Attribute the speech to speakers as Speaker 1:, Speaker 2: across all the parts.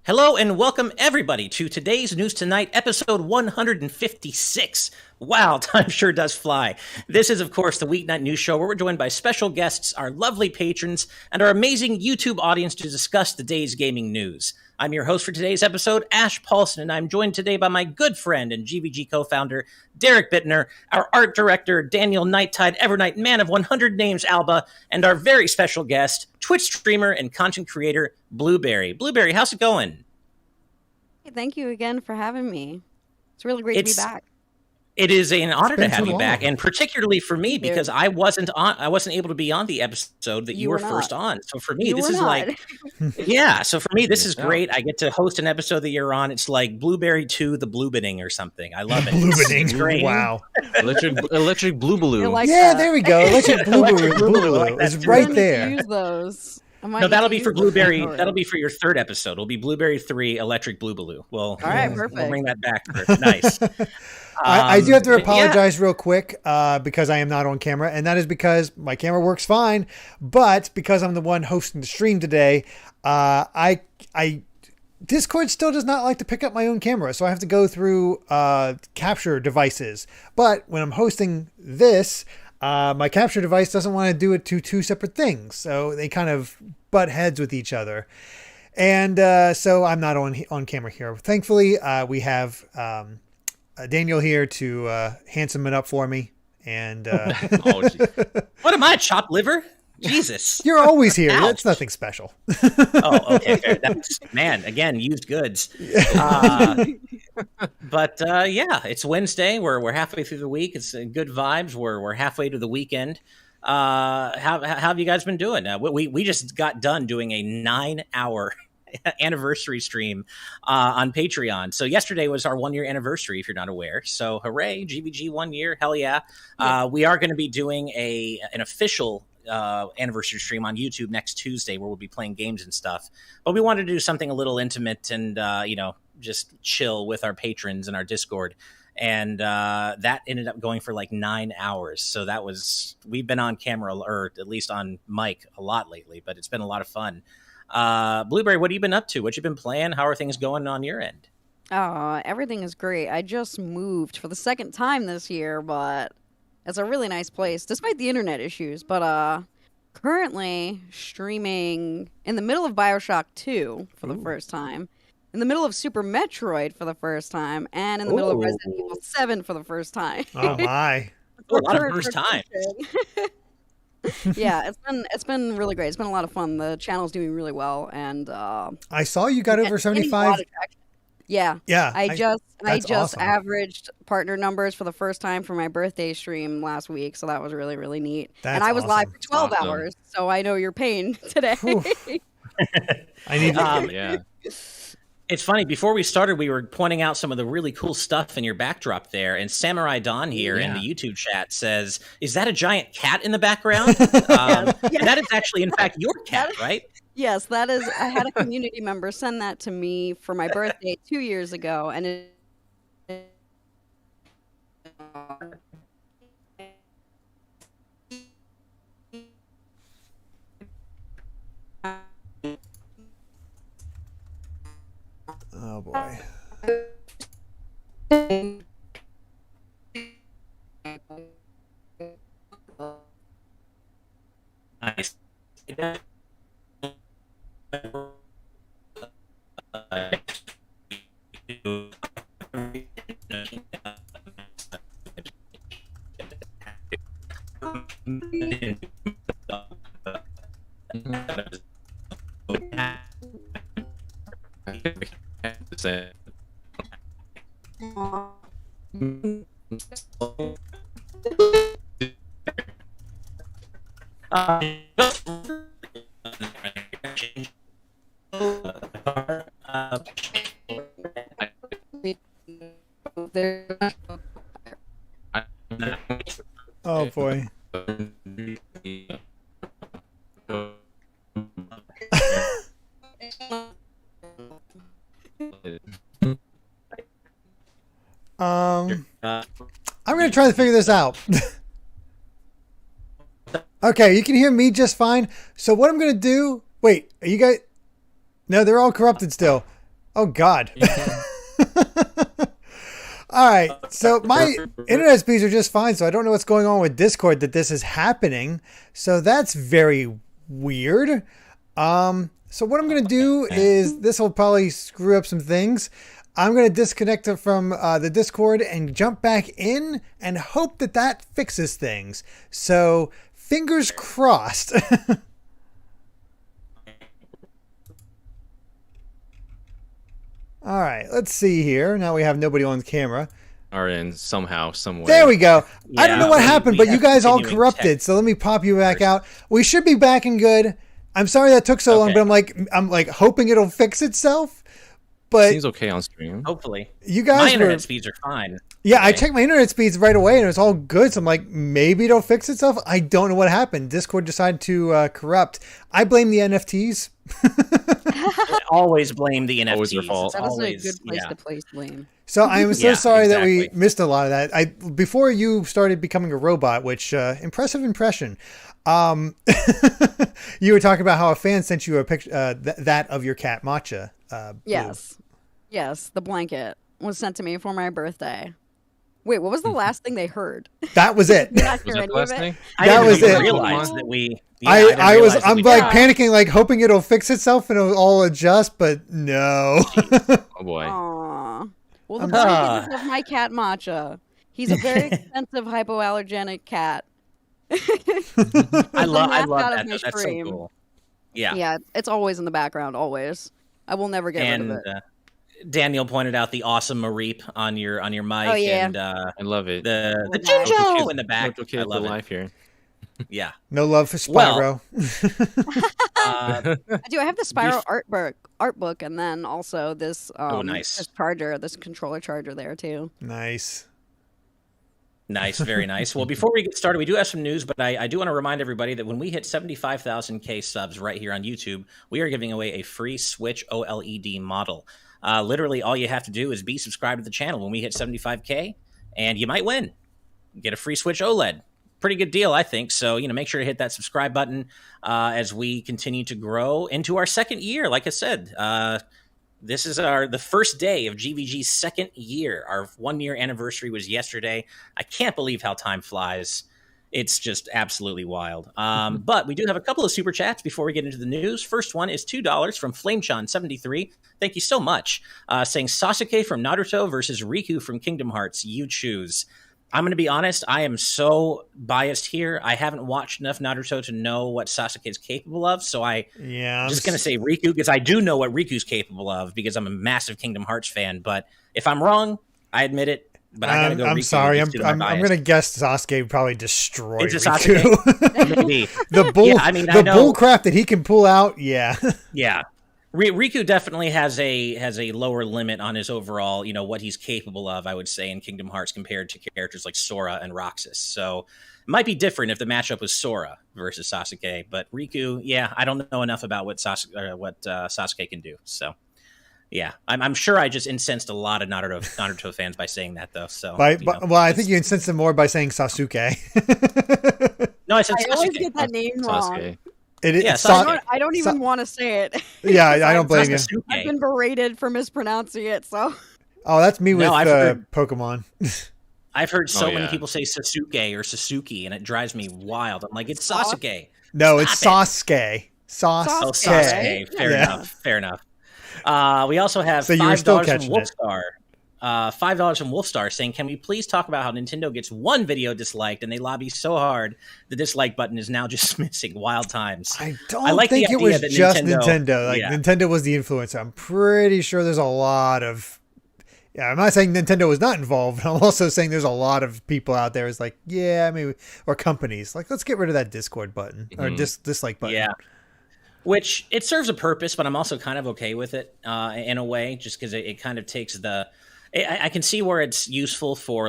Speaker 1: Hello and welcome everybody to today's News Tonight, episode 156. Wow, time sure does fly. This is, of course, the weeknight news show where we're joined by special guests, our lovely patrons, and our amazing YouTube audience to discuss the day's gaming news. I'm your host for today's episode, Ash Paulson, and I'm joined today by my good friend and GVG co-founder, Derek Bittner, our art director, Daniel Nighttide Evernight, man of 100 names, Alba, and our very special guest, Twitch streamer and content creator, Blueberry. Blueberry, how's it going?
Speaker 2: Hey, thank you again for having me. It's really great to be back.
Speaker 1: It is an honor to have you back, and particularly for me because I wasn't able to be on the episode that you were first on. So for me, this is like, yeah. So for me, this is great. I get to host an episode that you're on. It's like Blueberry 2, the Blue Binning or something. I love it.
Speaker 3: Blue Binning,
Speaker 1: great.
Speaker 3: Wow.
Speaker 4: Electric Blue Baloo.
Speaker 2: Like
Speaker 3: yeah,
Speaker 2: that.
Speaker 3: There we go. Electric Blue Baloo is right there.
Speaker 2: Use those.
Speaker 1: No, that'll be for Blueberry. That'll be for your third episode. It'll be Blueberry 3, Electric Blue Baloo. Well,
Speaker 2: all right, perfect.
Speaker 1: We'll bring that back. Nice.
Speaker 3: I do have to apologize real quick because I am not on camera, and that is because my camera works fine, but because I'm the one hosting the stream today, Discord still does not like to pick up my own camera, so I have to go through capture devices. But when I'm hosting this, my capture device doesn't want to do it to two separate things, so they kind of butt heads with each other. And so I'm not on camera here. Thankfully, we have Daniel here to handsome it up for me. And
Speaker 1: what am I, chopped liver? Jesus.
Speaker 3: You're always here.
Speaker 1: Ouch.
Speaker 3: That's nothing special.
Speaker 1: Oh, okay. Fair. That's, man, again, used goods. But yeah, it's Wednesday. We're halfway through the week. It's good vibes. We're halfway to the weekend. How have you guys been doing? We just got done doing a 9-hour anniversary stream on Patreon. So yesterday was our 1-year anniversary, if you're not aware. So hooray, GVG 1 year, hell yeah. We are going to be doing an official anniversary stream on YouTube next Tuesday where we'll be playing games and stuff. But we wanted to do something a little intimate and just chill with our patrons and our Discord. And that ended up going for like 9 hours. So we've been on camera, or at least on mic, a lot lately, but it's been a lot of fun. Blueberry, what have you been up to? What you been playing? How are things going on your end?
Speaker 2: Everything is great. I just moved for the second time this year, but it's a really nice place, despite the internet issues. But currently streaming in the middle of BioShock 2 for the first time, in the middle of Super Metroid for the first time, and in the middle of Resident Evil 7 for the first time.
Speaker 3: Oh my.
Speaker 1: A lot of first times.
Speaker 2: Yeah, it's been really great. It's been a lot of fun. The channel's doing really well, and
Speaker 3: I saw you got over 75.
Speaker 2: Yeah. I just
Speaker 3: awesome.
Speaker 2: averaged partner numbers for the first time for my birthday stream last week, so that was really, really neat.
Speaker 3: That's
Speaker 2: and I was
Speaker 3: awesome.
Speaker 2: live for 12 hours, so I know your pain today.
Speaker 3: I need to.
Speaker 4: Yeah.
Speaker 1: It's funny, before we started, we were pointing out some of the really cool stuff in your backdrop there, and Samurai Don here in the YouTube chat says, is that a giant cat in the background? That is actually, in fact, your cat, right?
Speaker 2: Yes, that is. I had a community member send that to me for my birthday 2 years ago, and it
Speaker 3: Oh boy.
Speaker 1: Nice.
Speaker 3: Oh boy. I'm going to try to figure this out. Okay, you can hear me just fine. So what I'm going to do... Wait, are you guys... No, they're all corrupted still. Oh God. All right. So my internet speeds are just fine. So I don't know what's going on with Discord that this is happening. So that's very weird. So what I'm going to do is this will probably screw up some things. I'm going to disconnect from the Discord and jump back in and hope that that fixes things. So fingers crossed. All right, let's see here. Now we have nobody on camera.
Speaker 4: Are in somehow, some way.
Speaker 3: There we go.
Speaker 1: Yeah,
Speaker 3: I don't know what happened, but you guys all
Speaker 1: continuing
Speaker 3: corrupted. So let me pop you back out. We should be back and good. I'm sorry that took so long, but I'm like hoping it'll fix itself. But
Speaker 4: seems okay on stream.
Speaker 1: Hopefully,
Speaker 3: you guys
Speaker 1: my internet speeds are fine.
Speaker 3: Yeah, I checked my internet speeds right away, and it was all good. So I'm like, maybe it'll fix itself. I don't know what happened. Discord decided to corrupt. I blame the NFTs.
Speaker 1: Always blame the NFTs.
Speaker 4: Always your fault.
Speaker 2: That is
Speaker 1: Always,
Speaker 2: a good place to place blame.
Speaker 3: So I am so sorry that we
Speaker 1: exactly.
Speaker 3: missed a lot of that. Before you started becoming a robot, which impressive impression. You were talking about how a fan sent you a picture that of your cat Matcha.
Speaker 2: Yes, the blanket was sent to me for my birthday. Wait, what was the last thing they heard?
Speaker 3: That was it.
Speaker 2: Not
Speaker 4: Was
Speaker 2: hear
Speaker 4: that
Speaker 2: any
Speaker 4: the last
Speaker 2: of it.
Speaker 4: thing?
Speaker 3: That was
Speaker 1: didn't
Speaker 3: it.
Speaker 1: realize that we.
Speaker 3: I'm like panicking, like hoping it'll fix itself and it'll all adjust, but no.
Speaker 4: Oh boy.
Speaker 2: Aww. Well, the blanket is of my cat Matcha. He's a very expensive hypoallergenic cat.
Speaker 1: I love that.
Speaker 2: my
Speaker 1: That's so
Speaker 2: stream.
Speaker 1: cool. Yeah.
Speaker 2: Yeah, it's always in the background, always. I will never get rid of it.
Speaker 1: Daniel pointed out the awesome Mareep on your mic.
Speaker 2: Oh, yeah.
Speaker 1: And
Speaker 4: I love it.
Speaker 1: the
Speaker 2: Nice.
Speaker 1: Jinjo in the back.
Speaker 4: Okay,
Speaker 1: I love it.
Speaker 4: life here.
Speaker 1: Yeah.
Speaker 3: No love for Spyro.
Speaker 2: I do. I have the Spyro art book, and then also this
Speaker 1: nice.
Speaker 2: this controller charger there too.
Speaker 3: Nice.
Speaker 1: Nice, very nice. Well, before we get started, we do have some news, but I do want to remind everybody that when we hit 75,000K subs right here on YouTube, we are giving away a free Switch OLED model. Literally, all you have to do is be subscribed to the channel when we hit 75K, and you might win. Get a free Switch OLED. Pretty good deal, I think. So, make sure to hit that subscribe button as we continue to grow into our second year. Like I said, this is the first day of GVG's second year. Our 1 year anniversary was yesterday. I can't believe how time flies. It's just absolutely wild. But we do have a couple of super chats before we get into the news. First one is $2 from FlameChan73. Thank you so much. Saying Sasuke from Naruto versus Riku from Kingdom Hearts. You choose. I'm going to be honest. I am so biased here. I haven't watched enough Naruto to know what Sasuke is capable of. So I'm just going to say Riku because I do know what Riku's capable of because I'm a massive Kingdom Hearts fan. But if I'm wrong, I admit it. But I got to go Riku.
Speaker 3: I'm sorry. I'm going to guess Sasuke probably destroyed Riku.
Speaker 1: Sasuke? Maybe.
Speaker 3: The bull crap that he can pull out. Yeah.
Speaker 1: Yeah. Riku definitely has a lower limit on his overall, what he's capable of, I would say, in Kingdom Hearts compared to characters like Sora and Roxas. So it might be different if the matchup was Sora versus Sasuke. But Riku, I don't know enough about what Sasuke can do. So, yeah, I'm sure I just incensed a lot of Naruto fans by saying that, though. So,
Speaker 3: I think you incensed them more by saying Sasuke.
Speaker 1: No, I said Sasuke.
Speaker 2: I always get that name wrong.
Speaker 3: I
Speaker 2: don't even want to say it.
Speaker 3: Yeah, I don't blame you.
Speaker 2: I've been berated for mispronouncing it, so.
Speaker 3: Oh, that's me with Pokemon.
Speaker 1: I've heard so many people say Sasuke or Sasuke, and it drives me wild. I'm like, it's Sasuke.
Speaker 3: No, it's Sasuke.
Speaker 1: Sasuke. Fair enough. We also have $5 from Wolfstar. $5 from Wolfstar saying, can we please talk about how Nintendo gets one video disliked and they lobby so hard the dislike button is now just missing? Wild times.
Speaker 3: I don't think it was just Nintendo. Nintendo was the influencer. I'm pretty sure there's a lot of... Yeah, I'm not saying Nintendo was not involved. I'm also saying there's a lot of people out there is like, maybe... Or companies. Like, let's get rid of that Discord button. Or dislike button.
Speaker 1: Yeah. Which, it serves a purpose, but I'm also kind of okay with it in a way, just because it kind of takes the... I can see where it's useful for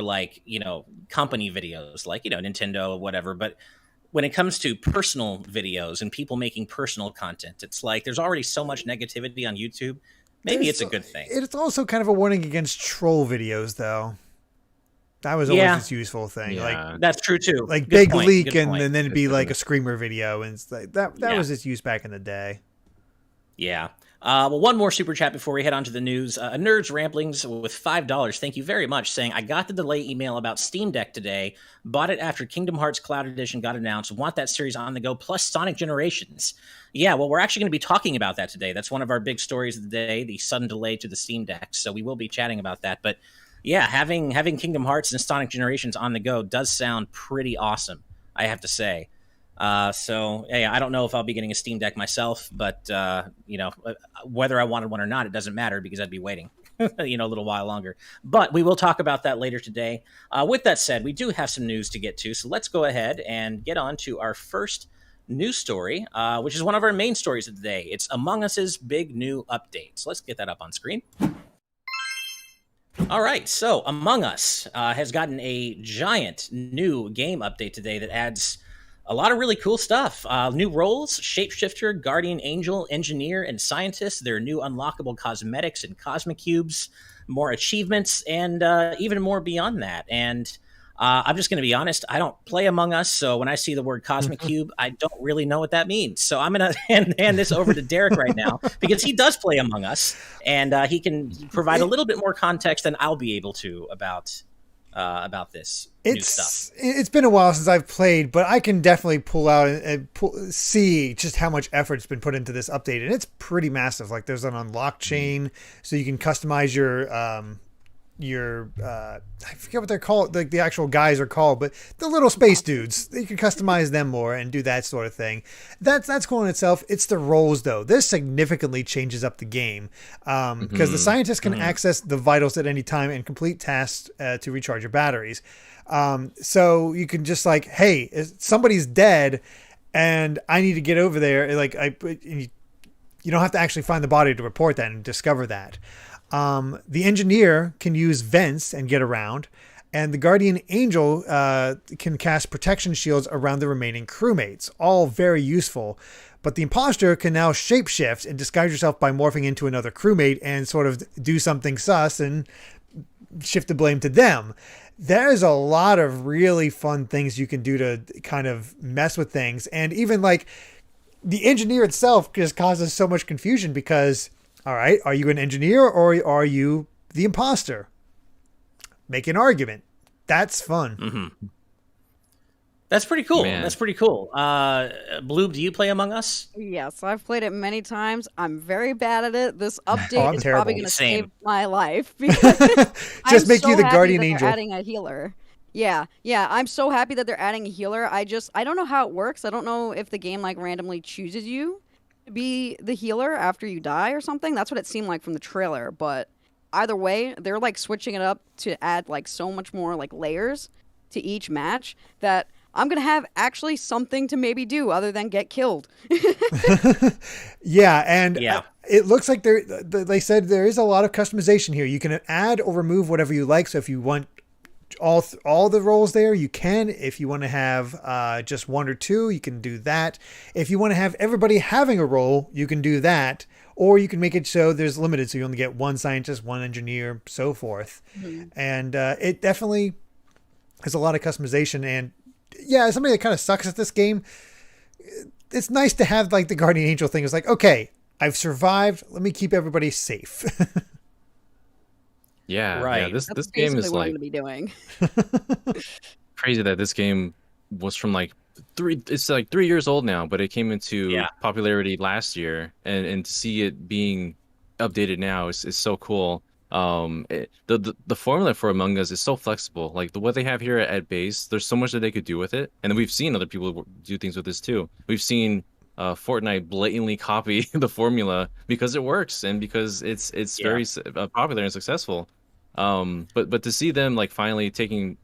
Speaker 1: company videos like, Nintendo or whatever. But when it comes to personal videos and people making personal content, it's like there's already so much negativity on YouTube. Maybe it's a good thing.
Speaker 3: It's also kind of a warning against troll videos, though. That was always its useful thing.
Speaker 4: Yeah.
Speaker 3: Like
Speaker 1: that's true too.
Speaker 3: Like big leak and then it'd be like a screamer video. And it's like that was its use back in the day.
Speaker 1: Yeah. Well, one more super chat before we head on to the news. Nerds Ramblings with $5. Thank you very much. Saying, I got the delay email about Steam Deck today. Bought it after Kingdom Hearts Cloud Edition got announced. Want that series on the go, plus Sonic Generations. Yeah, well, we're actually going to be talking about that today. That's one of our big stories of the day, the sudden delay to the Steam Deck. So we will be chatting about that. But yeah, having Kingdom Hearts and Sonic Generations on the go does sound pretty awesome, I have to say. So yeah, I don't know if I'll be getting a Steam Deck myself, but whether I wanted one or not, it doesn't matter because I'd be waiting, a little while longer. But we will talk about that later today. With that said, we do have some news to get to, so let's go ahead and get on to our first news story, which is one of our main stories of the day. It's Among Us's big new update. So let's get that up on screen. All right, so Among Us has gotten a giant new game update today that adds a lot of really cool stuff. New roles: Shapeshifter, Guardian Angel, Engineer, and Scientist. There are new unlockable cosmetics and Cosmicubes, more achievements, and even more beyond that. And I'm just going to be honest, I don't play Among Us, so when I see the word Cosmicube, I don't really know what that means. So I'm going to hand this over to Derek right now, because he does play Among Us, and he can provide a little bit more context than I'll be able to about this new stuff.
Speaker 3: It's been a while since I've played, but I can definitely pull out and see just how much effort's been put into this update, and it's pretty massive. Like, there's an unlock chain, so you can customize your I forget what they're called, like the actual guys are called, but the little space dudes, you can customize them more and do that sort of thing. That's cool in itself. It's the roles, though. This significantly changes up the game, because the scientists can access the vitals at any time and complete tasks to recharge your batteries. So you can just like, hey, somebody's dead and I need to get over there. Like, you don't have to actually find the body to report that and discover that. The Engineer can use vents and get around, and the Guardian Angel can cast protection shields around the remaining crewmates. All very useful. But the Imposter can now shapeshift and disguise yourself by morphing into another crewmate and sort of do something sus and shift the blame to them. There's a lot of really fun things you can do to kind of mess with things. And even like the Engineer itself just causes so much confusion because, all right, are you an engineer or are you the imposter? Make an argument. That's fun.
Speaker 1: Mm-hmm. That's pretty cool.
Speaker 4: Man.
Speaker 1: That's pretty cool. Bloob, do you play Among Us?
Speaker 2: Yes, I've played it many times. I'm very bad at it. This update is
Speaker 3: terrible.
Speaker 2: probably going to
Speaker 1: Same.
Speaker 2: save my life. Because
Speaker 3: Just make you the
Speaker 2: happy
Speaker 3: Guardian
Speaker 2: that
Speaker 3: Angel.
Speaker 2: They're adding a healer. Yeah, I'm so happy that they're adding a healer. I don't know how it works. I don't know if the game like randomly chooses you to be the healer after you die or something. That's what it seemed like from the trailer. But either way, they're like switching it up to add like so much more like layers to each match that I'm going to have actually something to maybe do other than get killed.
Speaker 3: Yeah, and
Speaker 1: Yeah.
Speaker 3: It looks like they said there is a lot of customization here. You can add or remove whatever you like. So if you want all the roles there, you can. If you want to have just one or two, you can do that. If you want to have everybody having a role, you can do that. Or you can make it so there's limited, so you only get one scientist, one engineer, so forth. Mm-hmm. And it definitely has a lot of customization. And yeah, as somebody that kind of sucks at this game, it's nice to have like the Guardian Angel thing. It's like, okay, I've survived. Let me keep everybody safe.
Speaker 4: Yeah,
Speaker 1: Right.
Speaker 4: yeah. This
Speaker 2: That's
Speaker 4: game
Speaker 2: basically
Speaker 4: is
Speaker 2: what I'm
Speaker 4: like
Speaker 2: going to be doing.
Speaker 4: crazy that this game was from like it's like 3 years old now, but it came into
Speaker 1: Yeah.
Speaker 4: popularity last year, and to see it being updated now is so cool. The formula for Among Us is so flexible. Like what they have here at base, there's so much that they could do with it, and we've seen other people do things with this too. We've seen Fortnite blatantly copy the formula because it works and because it's very popular and successful. But to see them like finally taking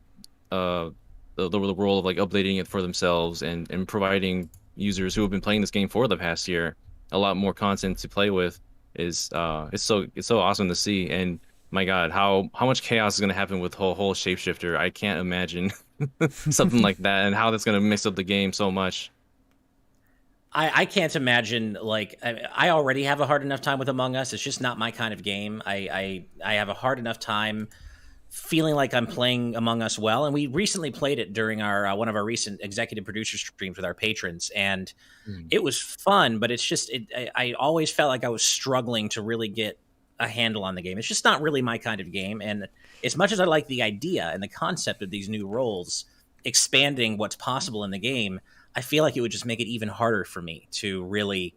Speaker 4: the role of like updating it for themselves and providing users who have been playing this game for the past year a lot more content to play with is it's so awesome to see. And my God, how much chaos is going to happen with whole shapeshifter. I can't imagine something like that and how that's going to mix up the game so much.
Speaker 1: I can't imagine, like, I already have a hard enough time with Among Us. It's just not my kind of game. I have a hard enough time feeling like I'm playing Among Us well. And we recently played it during our one of our recent executive producer streams with our patrons, and it was fun. But it's just I always felt like I was struggling to really get a handle on the game. It's just not really my kind of game. And as much as I like the idea and the concept of these new roles expanding what's possible in the game, I feel like it would just make it even harder for me to really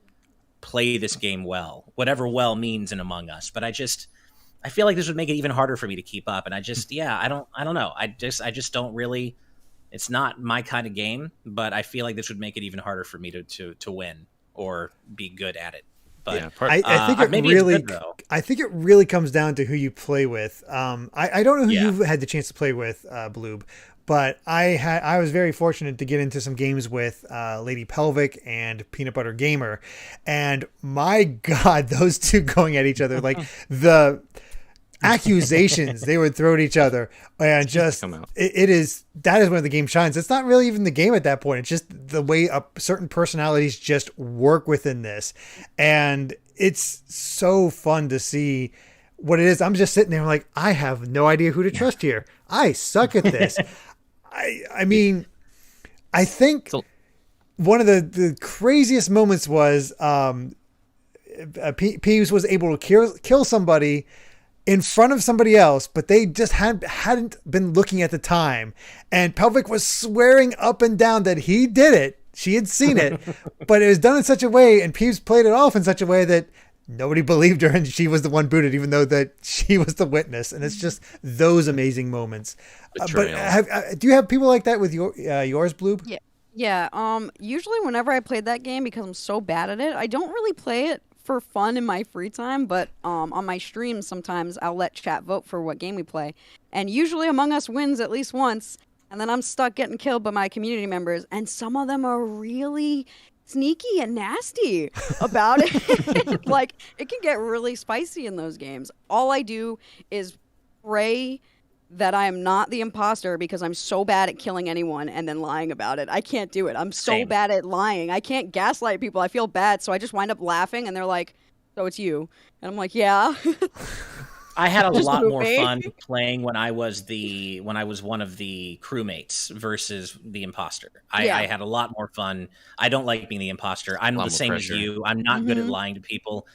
Speaker 1: play this game well, whatever well means in Among Us. But I feel like this would make it even harder for me to keep up. And I don't know. I just don't really, it's not my kind of game, but I feel like this would make it even harder for me to win or be good at it. But
Speaker 4: Yeah,
Speaker 3: I think it really, I think it really comes down to who you play with. I don't know who you've had the chance to play with, Bloob, but I was very fortunate to get into some games with Lady Pelvic and Peanut Butter Gamer, and my God, those two going at each other, like the accusations they would throw at each other, and just that is when the game shines. It's not really even the game at that point. It's just the way certain personalities just work within this, and it's so fun to see what it is. I'm just sitting there like, I have no idea who to trust here. I suck at this. I mean, I think one of the craziest moments was Peeves was able to kill somebody in front of somebody else, but they just hadn't been looking at the time. And Pelvic was swearing up and down that he did it. She had seen it, but it was done in such a way, and Peeves played it off in such a way that nobody believed her, and she was the one booted, even though that she was the witness. And it's just those amazing moments. But do you have people like that with yours, Bloob?
Speaker 2: Yeah. Yeah. Usually whenever I played that game, because I'm so bad at it, I don't really play it for fun in my free time, but on my streams sometimes I'll let chat vote for what game we play, and usually Among Us wins at least once, and then I'm stuck getting killed by my community members, and some of them are really sneaky and nasty about it. Like, it can get really spicy in those games. All I do is pray that I am not the imposter, because I'm so bad at killing anyone and then lying about it. I can't do it. I'm so bad at lying. I can't gaslight people. I feel bad, so I just wind up laughing, and they're like, so it's you. And I'm like, yeah.
Speaker 1: I had a lot more fun playing when I was one of the crewmates versus the imposter. I had a lot more fun. I don't like being the imposter. I'm the same as you. I'm not good at lying to people.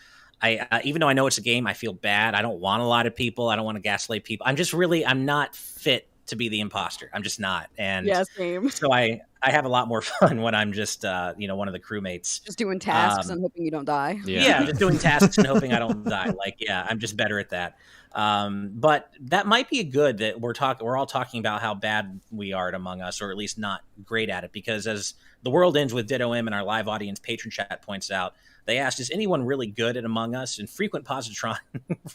Speaker 1: Even though I know it's a game, I feel bad. I don't want to lie to people. I don't want to gaslight people. I'm not fit to be the imposter. I'm just not. And
Speaker 2: same.
Speaker 1: So I have a lot more fun when I'm just, one of the crewmates.
Speaker 2: Just doing tasks and hoping you don't die.
Speaker 1: Yeah, just doing tasks and hoping I don't die. Like, I'm just better at that. But that might be good that we're all talking about how bad we are at Among Us, or at least not great at it, because as The World Ends with Ditto M and our live audience patron chat points out, they asked, is anyone really good at Among Us? And Frequent Positron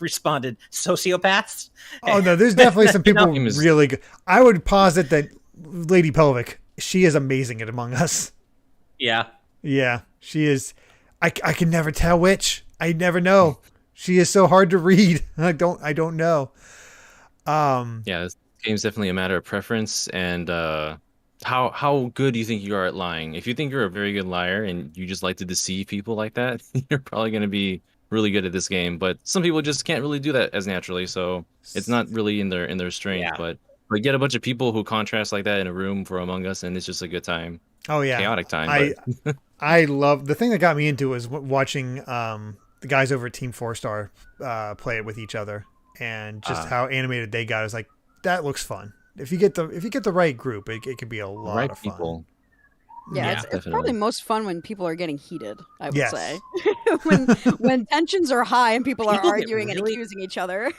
Speaker 1: responded, sociopaths.
Speaker 3: Oh, no, there's definitely some people really good. I would posit that Lady Pelvic, she is amazing at Among Us.
Speaker 1: Yeah.
Speaker 3: Yeah, she is. I can never tell which. I never know. She is so hard to read. I don't know.
Speaker 4: This game's definitely a matter of preference, and how good do you think you are at lying? If you think you're a very good liar and you just like to deceive people like that, you're probably going to be really good at this game. But some people just can't really do that as naturally, so it's not really in their strength. Yeah. But get a bunch of people who contrast like that in a room for Among Us, and it's just a good time.
Speaker 3: Oh yeah,
Speaker 4: chaotic time.
Speaker 3: I love the thing that got me into was watching the guys over at Team 4-Star play it with each other, and just how animated they got. Is like, that looks fun. If you get the right group, it could be a lot of fun.
Speaker 4: People.
Speaker 2: Yeah, it's probably most fun when people are getting heated, I would say. when tensions are high and people are arguing and accusing each other.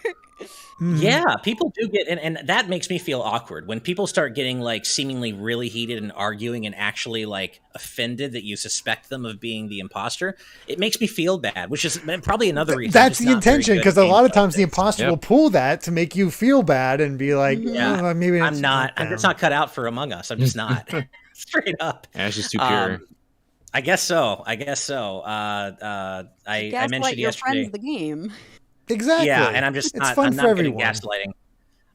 Speaker 1: Yeah, people do get, and that makes me feel awkward when people start getting like seemingly really heated and arguing and actually like offended that you suspect them of being the imposter. It makes me feel bad, which is probably another reason.
Speaker 3: That's the intention, because a lot of times the imposter will pull that to make you feel bad and be like, oh, maybe
Speaker 1: I'm not. I'm just not cut out for Among Us. I'm just not. Straight up.
Speaker 4: Ash is too pure.
Speaker 1: I guess so. I mentioned
Speaker 2: your
Speaker 1: yesterday.
Speaker 2: friends the game.
Speaker 3: Exactly.
Speaker 1: Yeah, and I'm just not. I'm not getting
Speaker 3: everyone.
Speaker 1: gaslighting.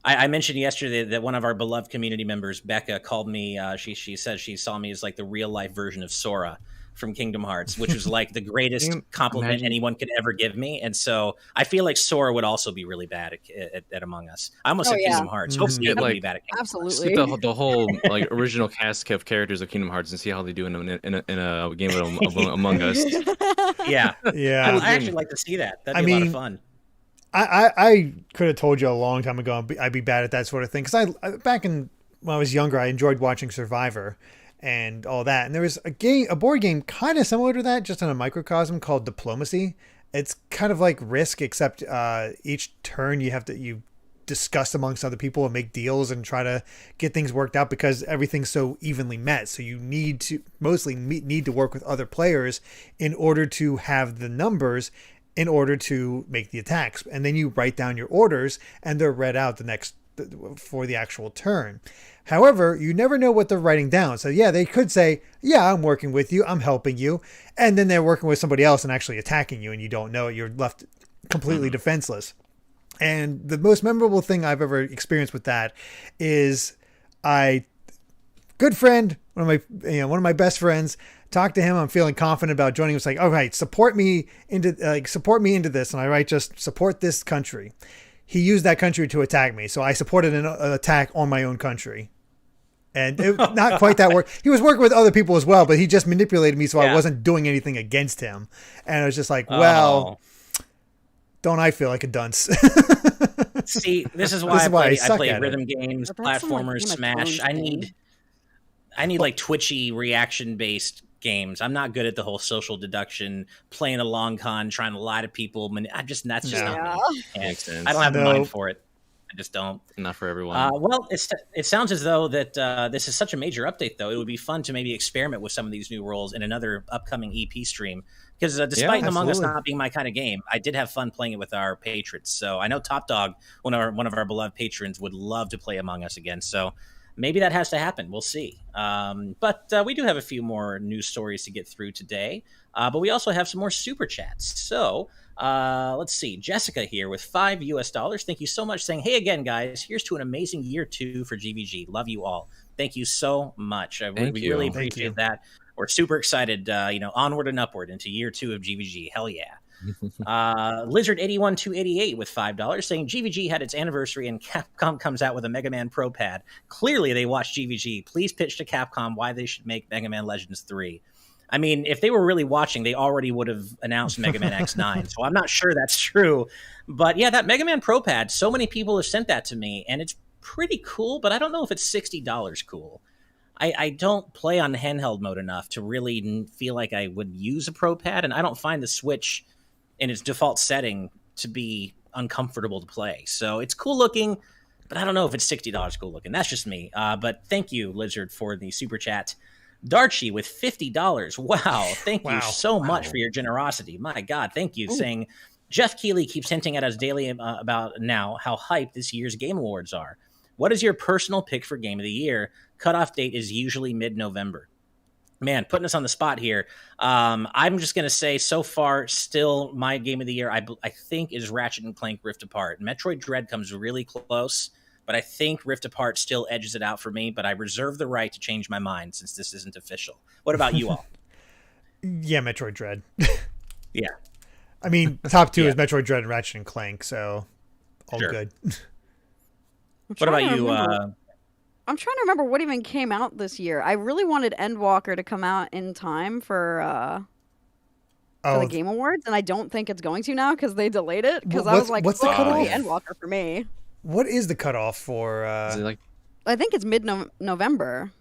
Speaker 1: I mentioned yesterday that one of our beloved community members, Becca, called me. She said she saw me as like the real life version of Sora. from Kingdom Hearts, which was like the greatest
Speaker 4: Can you
Speaker 1: compliment
Speaker 4: imagine?
Speaker 1: anyone could ever give me. And so I feel like Sora would also be really bad at Among Us. I almost
Speaker 2: Oh,
Speaker 1: said
Speaker 2: yeah.
Speaker 1: Kingdom Hearts.
Speaker 3: Mhm.
Speaker 1: Hopefully, it would be
Speaker 4: Like,
Speaker 1: bad at Kingdom
Speaker 4: Just
Speaker 2: Absolutely.
Speaker 4: get the whole like original cast of characters of Kingdom Hearts and see how they do in a game of Among Us.
Speaker 1: Hearts. Yeah,
Speaker 3: Yeah.
Speaker 1: I actually like to see that. That'd
Speaker 3: I
Speaker 1: be a lot
Speaker 3: mean,
Speaker 1: of fun.
Speaker 3: I could have told you a long time ago I'd be bad at that sort of thing because I back in when I was younger I enjoyed watching Survivor and all that, and there was a board game kind of similar to that, just in a microcosm, called Diplomacy. It's kind of like Risk, except each turn you discuss amongst other people and make deals and try to get things worked out because everything's so evenly met. So you need to need to work with other players in order to have the numbers in order to make the attacks. And then you write down your orders and they're read out for the actual turn. However, you never know what they're writing down. So yeah, they could say, yeah, I'm working with you, I'm helping you. And then they're working with somebody else and actually attacking you and you don't know it. You're left completely defenseless. And the most memorable thing I've ever experienced with that is good friend, one of my best friends, talked to him. I'm feeling confident about joining. It's like, all right, support me into this. And I write, just support this country. He used that country to attack me. So I supported an attack on my own country. And not quite that work. He was working with other people as well, but he just manipulated me so I wasn't doing anything against him. And I was just like, well, don't I feel like a dunce?
Speaker 1: See, this is why I play rhythm games, platformers, Smash. I need like twitchy reaction based games. I'm not good at the whole social deduction, playing a long con, trying to lie to people. That's just not me.
Speaker 4: Makes sense.
Speaker 1: I don't have the mind for it. I just don't.
Speaker 4: Not for everyone.
Speaker 1: Well, it sounds as though that this is such a major update, though. It would be fun to maybe experiment with some of these new roles in another upcoming EP stream. Because despite Among Us not being my kind of game, I did have fun playing it with our patrons. So I know Top Dog, one of our beloved patrons, would love to play Among Us again. So maybe that has to happen. We'll see. But we do have a few more news stories to get through today. But we also have some more super chats. So let's see. Jessica here with $5. Thank you so much, saying, hey again, guys. Here's to an amazing year 2 for GVG. Love you all. Thank you so much. We really appreciate that. We're super excited, onward and upward into year 2 of GVG. Hell yeah. Lizard81288 with $5 saying GVG had its anniversary and Capcom comes out with a Mega Man Pro Pad. Clearly they watched GVG. Please pitch to Capcom why they should make Mega Man Legends 3. I mean, if they were really watching, they already would have announced Mega Man X9. So I'm not sure that's true. But yeah, that Mega Man Pro Pad, so many people have sent that to me and it's pretty cool, but I don't know if it's $60 cool. I don't play on handheld mode enough to really feel like I would use a Pro Pad, and I don't find the Switch in its default setting to be uncomfortable to play. So it's cool looking, but I don't know if it's $60 cool looking. That's just me. But thank you, Lizard, for the super chat. Darchi with $50. Wow. Thank you so much for your generosity. My God, thank you. Ooh. Saying, Jeff Keighley keeps hinting at us daily about now how hyped this year's Game Awards are. What is your personal pick for Game of the Year? Cutoff date is usually mid-November. Man, putting us on the spot here. I'm just going to say so far, still my Game of the Year, I think, is Ratchet & Clank Rift Apart. Metroid Dread comes really close, but I think Rift Apart still edges it out for me, but I reserve the right to change my mind since this isn't official. What about you all?
Speaker 3: Yeah, Metroid Dread.
Speaker 1: Yeah.
Speaker 3: I mean, top 2 is Metroid Dread and Ratchet & Clank, so all good.
Speaker 1: What about you?
Speaker 2: I'm trying to remember what even came out this year. I really wanted Endwalker to come out in time for the Game Awards, and I don't think it's going to now because they delayed it. Because I was like,
Speaker 3: what's the cutoff?
Speaker 2: Endwalker for me.
Speaker 3: What is the cutoff for?
Speaker 4: Is it like?
Speaker 2: I think it's mid-November.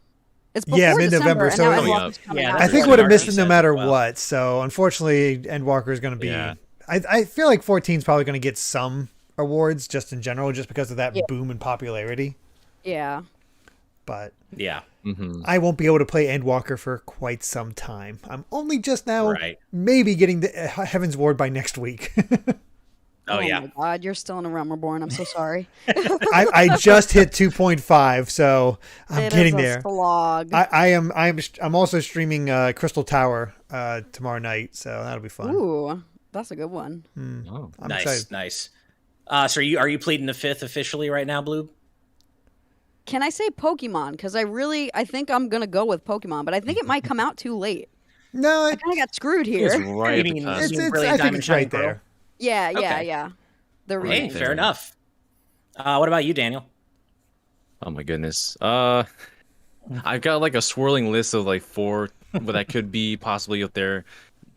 Speaker 2: It's before
Speaker 3: mid-November.
Speaker 2: December, and
Speaker 3: so
Speaker 2: now Endwalker's coming out.
Speaker 3: I think would have missed it no matter what. So unfortunately, Endwalker is going to be. Yeah. I feel like 14 is probably going to get some awards just in general, just because of that boom in popularity.
Speaker 2: Yeah.
Speaker 3: But
Speaker 1: I
Speaker 3: won't be able to play Endwalker for quite some time. I'm only just now maybe getting the Heaven's Ward by next week.
Speaker 1: Oh yeah.
Speaker 2: My God, you're still in a Realm Reborn. I'm so sorry.
Speaker 3: I just hit 2.5, so I'm getting there.
Speaker 2: Slog.
Speaker 3: I'm also streaming Crystal Tower tomorrow night, so that'll be fun.
Speaker 2: Ooh, that's a good one.
Speaker 3: I'm
Speaker 1: nice,
Speaker 3: excited.
Speaker 1: Nice. So are you pleading the 5th officially right now, Blue?
Speaker 2: Can I say Pokemon? Because I think I'm gonna go with Pokemon, but I think it might come out too late.
Speaker 3: No,
Speaker 2: I kind of got screwed
Speaker 4: It's
Speaker 2: here.
Speaker 4: right
Speaker 1: You
Speaker 4: at the
Speaker 1: mean-
Speaker 4: cusp.
Speaker 1: you mean
Speaker 3: it's
Speaker 1: Brilliant
Speaker 3: I think
Speaker 1: Diamond
Speaker 3: it's
Speaker 1: Shining
Speaker 3: right
Speaker 1: Pearl?
Speaker 3: there.
Speaker 2: Yeah, yeah,
Speaker 1: Okay.
Speaker 2: yeah. The
Speaker 4: Right
Speaker 1: Hey,
Speaker 2: remake.
Speaker 4: there.
Speaker 1: fair enough. What about you, Daniel?
Speaker 4: Oh my goodness. I've got like a swirling list of like 4 what that could be possibly up there,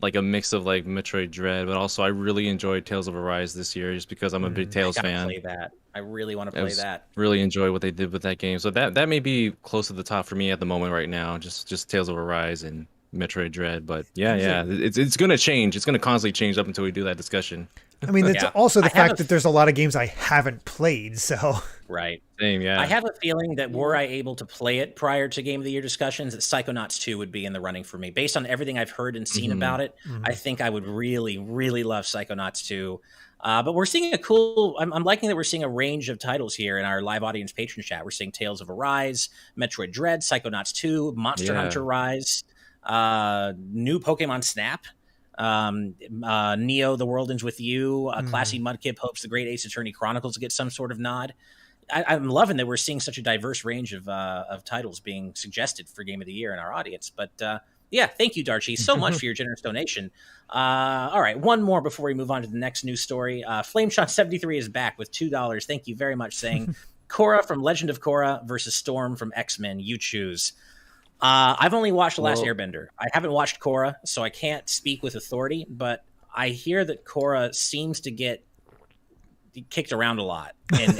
Speaker 4: like a mix of like Metroid Dread, but also I really enjoyed Tales of Arise this year just because I'm a big
Speaker 3: Mm.
Speaker 1: I
Speaker 4: Tales
Speaker 1: gotta
Speaker 4: fan.
Speaker 1: play that. I really want to
Speaker 4: I
Speaker 1: play
Speaker 4: was
Speaker 1: that.
Speaker 4: really enjoy what they did with that game. So that may be close to the top for me at the moment right now. Just Tales of Arise and Metroid Dread. But yeah, it's gonna change. It's gonna constantly change up until we do that discussion.
Speaker 3: I mean, it's
Speaker 1: Yeah.
Speaker 3: also the
Speaker 1: I have
Speaker 3: fact that there's a lot of games I haven't played. So
Speaker 1: Right.
Speaker 4: Same, yeah.
Speaker 1: I have a feeling that were I able to play it prior to Game of the Year discussions, that Psychonauts 2 would be in the running for me. Based on everything I've heard and seen
Speaker 4: Mhm.
Speaker 1: about it,
Speaker 3: Mhm.
Speaker 1: I think I would really, really love Psychonauts 2. But we're seeing a cool. I'm liking that we're seeing a range of titles here in our live audience patron chat. We're seeing Tales of Arise, Metroid Dread, Psychonauts 2, Monster
Speaker 4: Yeah.
Speaker 1: Hunter Rise, new Pokemon Snap, Neo: The World Ends with You, Classy Mudkip hopes the Great Ace Attorney Chronicles get some sort of nod. I'm loving that we're seeing such a diverse range of titles being suggested for Game of the Year in our audience. But yeah, thank you, Darchi, so much for your generous donation. All right, one more before we move on to the next news story. FlameShot73 is back with $2. Thank you very much, saying Korra from Legend of Korra versus Storm from X-Men. You choose. I've only watched The Last
Speaker 4: Well-
Speaker 1: Airbender. I haven't watched Korra, so I can't speak with authority, but I hear that Korra seems to get kicked around a lot in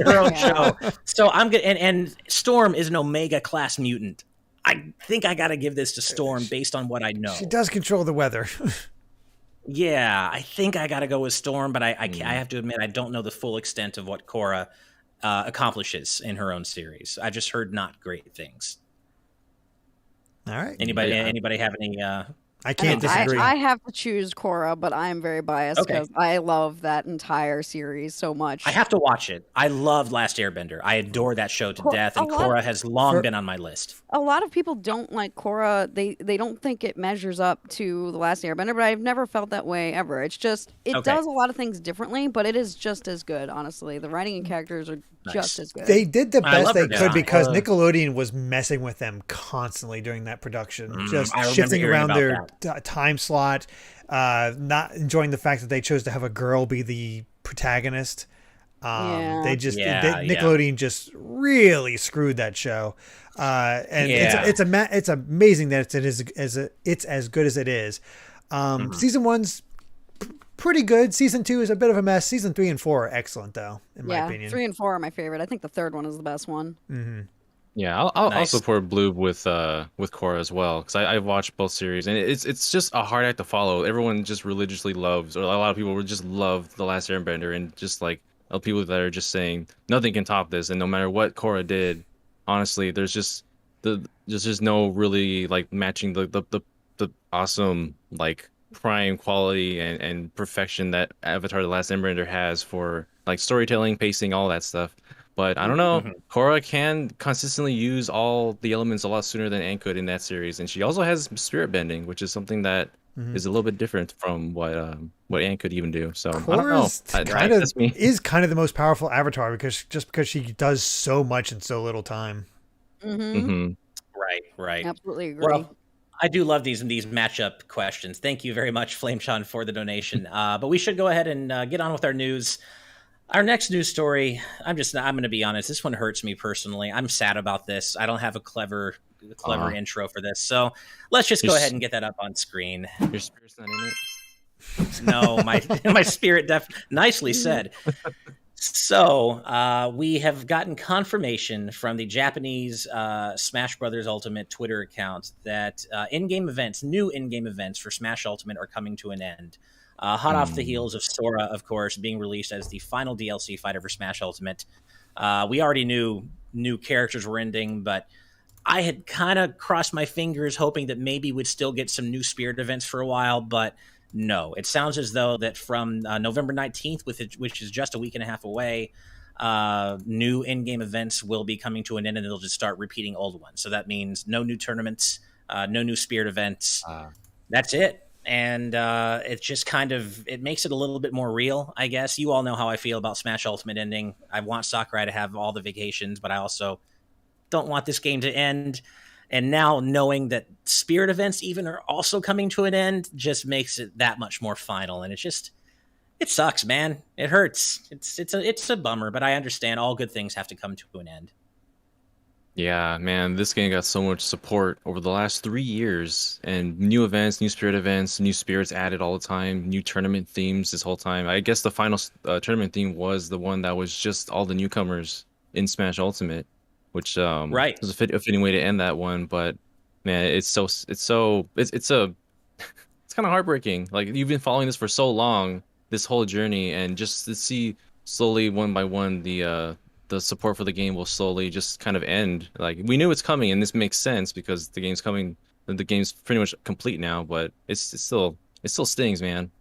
Speaker 1: her own
Speaker 2: Yeah.
Speaker 1: show. So I'm good. And Storm is an Omega class mutant. I think I got to give this to Storm based on what I know.
Speaker 3: she does control the weather.
Speaker 1: Yeah, I think I got to go with Storm, but I have to admit I don't know the full extent of what Korra accomplishes in her own series. I just heard not great things.
Speaker 3: All right.
Speaker 1: Anybody
Speaker 4: Yeah.
Speaker 1: anybody have any?
Speaker 3: I can't disagree.
Speaker 2: I have to choose Korra, but I am very biased
Speaker 1: Okay.
Speaker 2: because I love that entire series so much.
Speaker 1: I have to watch it. I loved Last Airbender. I adore that show to death, and
Speaker 2: a lot-
Speaker 1: Korra has long
Speaker 3: For-
Speaker 1: been on my list.
Speaker 2: A lot of people don't like Korra. They don't think it measures up to The Last Airbender, but I've never felt that way ever. It's just it
Speaker 1: Okay.
Speaker 2: does a lot of things differently, but it is just as good. Honestly, the writing and characters are just as good.
Speaker 3: They did the
Speaker 1: I
Speaker 3: best
Speaker 1: love
Speaker 3: they
Speaker 1: her
Speaker 3: could
Speaker 1: design.
Speaker 3: because Nickelodeon was messing with them constantly during that production, just
Speaker 1: I remember
Speaker 3: shifting
Speaker 1: hearing
Speaker 3: around
Speaker 1: about
Speaker 3: their time slot, not enjoying the fact that they chose to have a girl be the protagonist.
Speaker 2: Yeah.
Speaker 3: They just
Speaker 1: Yeah, yeah.
Speaker 3: Nickelodeon just really screwed that show, and
Speaker 1: Yeah.
Speaker 3: it's amazing that it's as good as it is. Season 1's pretty good. Season 2 is a bit of a mess. Season 3 and 4 are excellent, though, in my opinion.
Speaker 2: 3 and 4 are my favorite. I think the third one is the best one.
Speaker 4: Yeah, I'll
Speaker 1: Nice.
Speaker 4: support Blue with Korra as well because I've watched both series and it's just a hard act to follow. Everyone just religiously loves, or a lot of people would just love The Last Airbender, and just like people that are just saying nothing can top this, and no matter what Korra did, honestly, there's just no really like matching the awesome like prime quality and perfection that Avatar: The Last Airbender has for like storytelling, pacing, all that stuff. But I don't know, Korra can consistently use all the elements a lot sooner than Aang could in that series, and she also has spirit bending, which is something that is a little bit different from what Aang could even do. So I don't know.
Speaker 3: Korra's
Speaker 4: That's me.
Speaker 3: is kind of the most powerful Avatar because she does so much in so little time.
Speaker 4: Hmm.
Speaker 1: Right.
Speaker 2: Absolutely agree.
Speaker 1: Well, I do love these matchup questions. Thank you very much, Flameshon, for the donation. But we should go ahead and get on with our news. Our next news story, I'm going to be honest, this one hurts me personally. I'm sad about this. I don't have a clever intro for this. So let's just go ahead and get that up on screen.
Speaker 4: Your spirit's not in it.
Speaker 1: No, my spirit nicely said. So we have gotten confirmation from the Japanese Smash Brothers Ultimate Twitter account that new in-game events for Smash Ultimate are coming to an end. Hot off the heels of Sora, of course, being released as the final DLC fighter for Smash Ultimate. We already knew new characters were ending, but I had kind of crossed my fingers hoping that maybe we'd still get some new Spirit events for a while, but no. It sounds as though that from November 19th, which is just a week and a half away, new in-game events will be coming to an end, and they'll just start repeating old ones. So that means no new tournaments, no new Spirit events. That's it. And it just it makes it a little bit more real, I guess. You all know how I feel about Smash Ultimate ending. I want Sakurai to have all the vacations, but I also don't want this game to end. And now knowing that spirit events even are also coming to an end just makes it that much more final. And it sucks, man. It hurts. It's a bummer, but I understand all good things have to come to an end.
Speaker 4: Yeah, man, this game got so much support over the last 3 years, and new events, new spirit events, new spirits added all the time, new tournament themes this whole time. I guess the final tournament theme was the one that was just all the newcomers in Smash Ultimate, which
Speaker 1: Right.
Speaker 4: was a fitting way to end that one. But man, it's it's kind of heartbreaking. Like you've been following this for so long, this whole journey, and just to see slowly one by one the support for the game will slowly just kind of end. Like we knew it's coming, and this makes sense because the game's coming. The game's pretty much complete now, but it still stings, man.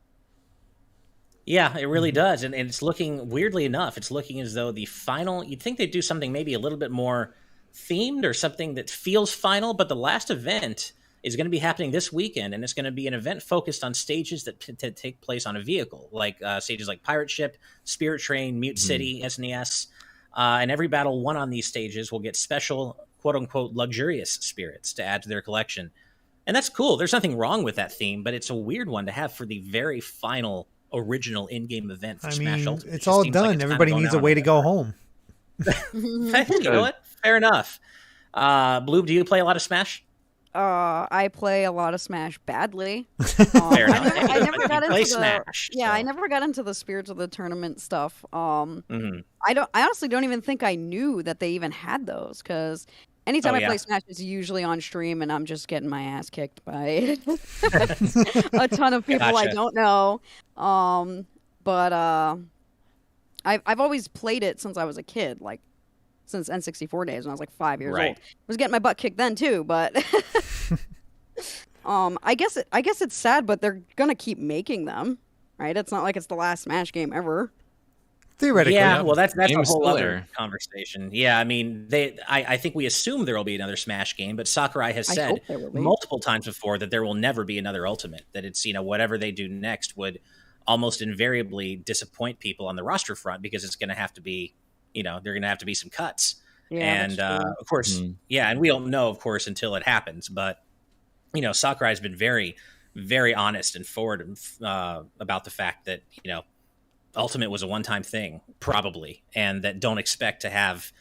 Speaker 1: Yeah, it really does. And it's looking, weirdly enough, it's looking as though the final, you'd think they'd do something maybe a little bit more themed or something that feels final, but the last event is going to be happening this weekend, and it's going to be an event focused on stages that take place on a vehicle, like stages like Pirate Ship, Spirit Train, Mute City, SNES. And every battle won on these stages will get special, quote-unquote, luxurious spirits to add to their collection. And that's cool. There's nothing wrong with that theme, but it's a weird one to have for the very final original in-game event for Smash Ultimate.
Speaker 3: It's all done. Like everybody needs a way to go home.
Speaker 1: You know what? Fair enough. Blue, do you play a lot of Smash?
Speaker 2: I play a lot of Smash badly.
Speaker 1: Fair enough.
Speaker 2: I never got into
Speaker 1: Smash.
Speaker 2: Yeah, I never got into the Spirits of the Tournament stuff. I honestly don't even think I knew that they even had those, because anytime I play Smash, it's usually on stream, and I'm just getting my ass kicked by a ton of people I don't know. But I've always played it since I was a kid, like since N64 days when I was like 5 years old. I was getting my butt kicked then too, but I guess it's sad, but they're gonna keep making them, right? It's not like it's the last Smash game ever.
Speaker 3: Theoretically.
Speaker 1: Yeah, well, that's a whole other conversation. Yeah, I mean, I think we assume there will be another Smash game, but Sakurai has said multiple times before that there will never be another Ultimate. That it's, whatever they do next would almost invariably disappoint people on the roster front, because it's going to have to be, they're going to have to be some cuts. Yeah, and of course, and we don't know, of course, until it happens. But Sakurai has been very, very honest and forward about the fact that Ultimate was a one-time thing, probably, and that don't expect to have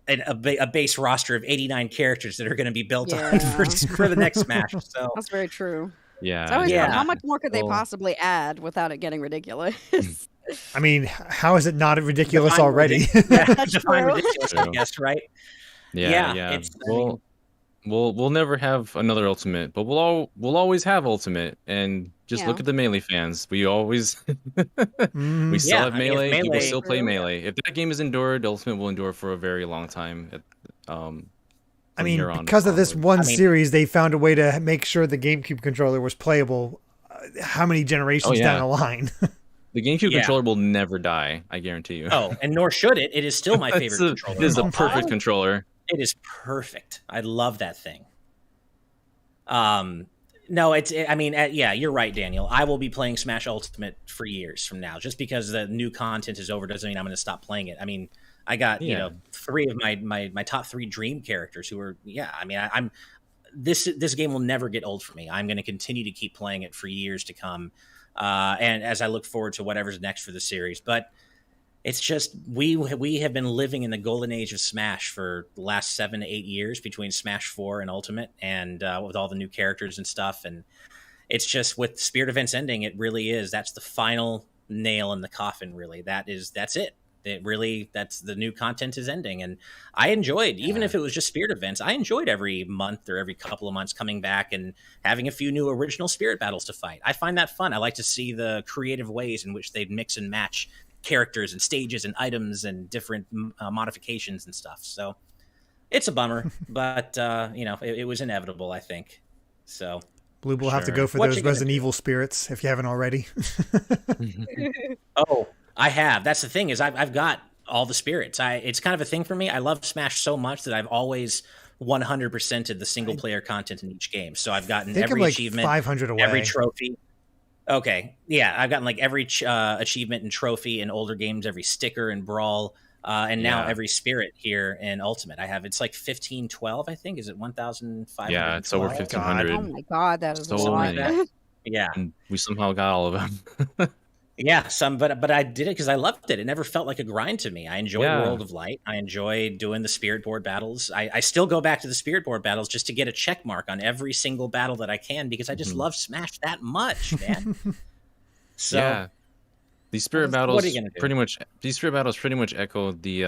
Speaker 1: a base roster of 89 characters that are going to be built on for the next Smash. So
Speaker 2: that's very true.
Speaker 4: Yeah.
Speaker 2: So how much more could they possibly add without it getting ridiculous?
Speaker 3: I mean, how is it not ridiculous already?
Speaker 1: That's ridiculous, I guess, right?
Speaker 4: Yeah. We'll never have another Ultimate, but we'll always have Ultimate. And just look at the Melee fans. We always we still have Melee. People still play Melee. If that game is endured, Ultimate will endure for a very long time.
Speaker 3: I mean, because of this one series, they found a way to make sure the GameCube controller was playable. How many generations down the line?
Speaker 4: The GameCube controller will never die. I guarantee you.
Speaker 1: Oh, and nor should it. It is still my favorite controller.
Speaker 4: It is a perfect controller.
Speaker 1: It is perfect. I love that thing. No, you're right, Daniel. I will be playing Smash Ultimate for years from now. Just because the new content is over doesn't mean I'm going to stop playing it. I mean, I got three of my top 3 dream characters who are I'm this game will never get old for me. I'm going to continue to keep playing it for years to come, and as I look forward to whatever's next for the series. But it's just we have been living in the golden age of Smash for the last 7 to 8 years between Smash 4 and Ultimate, and with all the new characters and stuff. And it's just with Spirit events ending, it really is. That's the final nail in the coffin. Really, that's it. That's the new content is ending. And I enjoyed, even if it was just Spirit events, I enjoyed every month or every couple of months coming back and having a few new original Spirit battles to fight. I find that fun. I like to see the creative ways in which they'd mix and match characters and stages and items and different modifications and stuff. So it's a bummer, but it was inevitable, I think. So
Speaker 3: Blue will have to go for those Resident Evil spirits if you haven't already.
Speaker 1: Oh, I have. That's the thing, is I've got all the spirits. It's kind of a thing for me. I love Smash so much that I've always 100%ed the single player content in each game. So I've gotten every achievement,
Speaker 3: 500 away.
Speaker 1: Every trophy. Okay, yeah, I've gotten like every achievement and trophy in older games, every sticker and Brawl. And now
Speaker 4: Yeah.
Speaker 1: every spirit here in Ultimate, it's like 1512, I think. Is it 1,512?
Speaker 4: Yeah, it's over
Speaker 3: God.
Speaker 4: 1,500.
Speaker 2: Oh my god, that is a
Speaker 4: So
Speaker 2: lot.
Speaker 4: many.
Speaker 1: Yeah.
Speaker 4: And we somehow got all of them.
Speaker 1: Yeah, but I did it because I loved it. It never felt like a grind to me. I enjoyed
Speaker 4: Yeah.
Speaker 1: World of Light. I enjoyed doing the spirit board battles. I still go back to the spirit board battles just to get a check mark on every single battle that I can because I just love Smash that much, man. So
Speaker 4: Yeah. These spirit
Speaker 1: what are
Speaker 4: battles
Speaker 1: you gonna do?
Speaker 4: pretty much echo the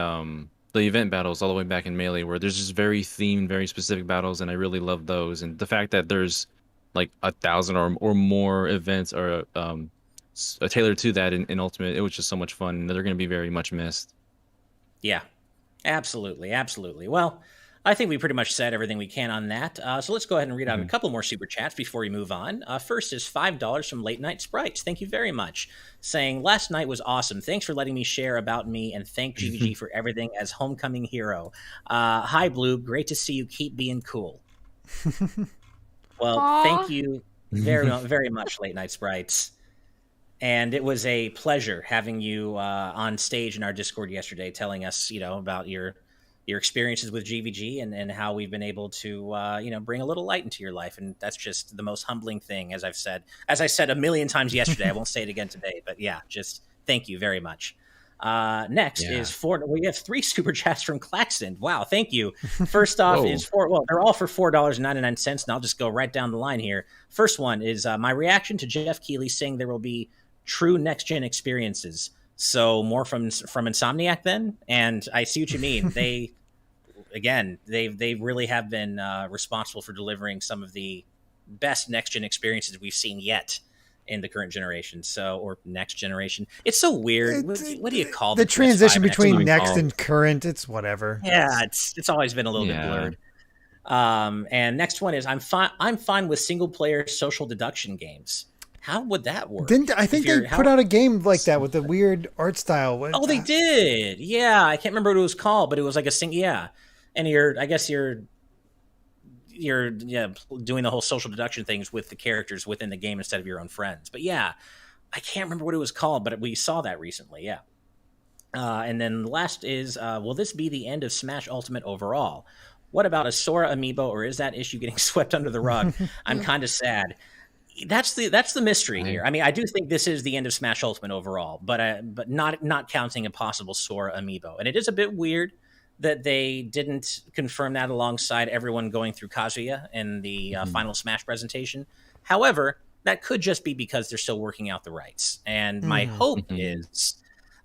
Speaker 4: event battles all the way back in Melee, where there's just very themed, very specific battles, and I really love those. And the fact that there's like 1,000 or more events or tailored to that in Ultimate, it was just so much fun, and they're going to be very much missed.
Speaker 1: Yeah, absolutely. Well, I think we pretty much said everything we can on that. So let's go ahead and read out a couple more super chats before we move on. First is $5 from Late Night Sprites. Thank you very much. Saying, last night was awesome. Thanks for letting me share about me, and thank GVG for everything as homecoming hero. Hi, Blue. Great to see you keep being cool. Well,
Speaker 2: Aw.
Speaker 1: thank you very, very much, Late Night Sprites. And it was a pleasure having you on stage in our Discord yesterday, telling us, about your experiences with GVG and how we've been able to, bring a little light into your life. And that's just the most humbling thing, as I said a million times yesterday. I won't say it again today, but yeah, just thank you very much. Next is we have 3 super chats from Claxton. Wow, thank you. First off they're all for $4.99, and I'll just go right down the line here. First one is my reaction to Jeff Keighley saying there will be true next-gen experiences. So more from Insomniac then? And I see what you mean. They really have been responsible for delivering some of the best next-gen experiences we've seen yet in the current generation, or next generation. It's so weird. What do you call
Speaker 3: the transition
Speaker 1: PS5
Speaker 3: between
Speaker 1: and
Speaker 3: next and current? It's whatever.
Speaker 1: Yeah, it's always been a little bit blurred. And next one is I'm fine with single player social deduction games. How would that work?
Speaker 3: I think they put out a game like that with the weird art style.
Speaker 1: Oh, they did. Yeah, I can't remember what it was called, but it was like and you're doing the whole social deduction things with the characters within the game instead of your own friends. But yeah, I can't remember what it was called, but we saw that recently. Yeah. And then the last is, will this be the end of Smash Ultimate overall? What about a Sora amiibo, or is that issue getting swept under the rug? I'm kind of sad. That's the mystery here. I mean, I do think this is the end of Smash Ultimate overall, but not counting a possible Sora amiibo. And it is a bit weird that they didn't confirm that alongside everyone going through Kazuya in the final Smash presentation. However, that could just be because they're still working out the rights. And my hope is,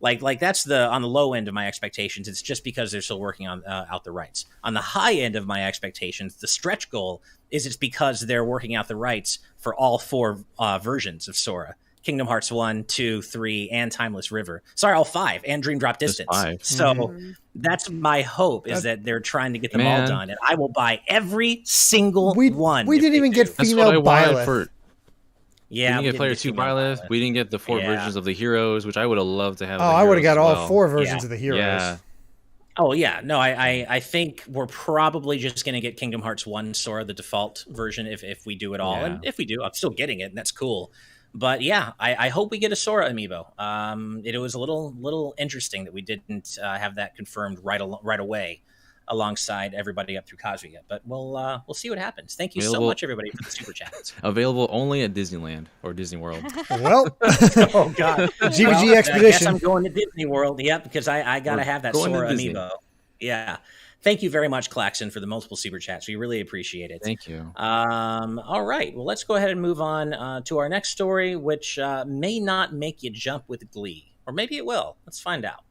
Speaker 1: like that's on the low end of my expectations. It's just because they're still working on out the rights. On the high end of my expectations, the stretch goal is it's because they're working out the rights for all 4 versions of Sora. Kingdom Hearts 1, 2, 3, and Timeless River. Sorry, all 5, and Dream Drop Distance.
Speaker 4: 5.
Speaker 1: So that's my hope, is that they're trying to get them all done. And I will buy every single one.
Speaker 3: We didn't even get female Byleth.
Speaker 1: Yeah,
Speaker 4: we didn't get Player 2 Byleth. We didn't get the 4 versions of the heroes, which I would have loved to have.
Speaker 3: Oh, I would have got all 4 versions of the heroes.
Speaker 4: Yeah.
Speaker 1: Oh, yeah. No, I think we're probably just going to get Kingdom Hearts 1 Sora, the default version, if we do it all. Yeah. And if we do, I'm still getting it, and that's cool. But yeah, I hope we get a Sora amiibo. It was a little interesting that we didn't have that confirmed right away alongside everybody up through Kazuya. But we'll see what happens. Thank you so much, everybody, for the super chats.
Speaker 4: Available only at Disneyland or Disney World.
Speaker 3: Well,
Speaker 1: oh god,
Speaker 3: GVG Expedition.
Speaker 1: I guess I'm going to Disney World. Yep, because I gotta have that Sora amiibo. Yeah. Thank you very much, Claxon, for the multiple super chats. We really appreciate it.
Speaker 4: Thank you.
Speaker 1: All right. Well, let's go ahead and move on to our next story, which may not make you jump with glee. Or maybe it will. Let's find out.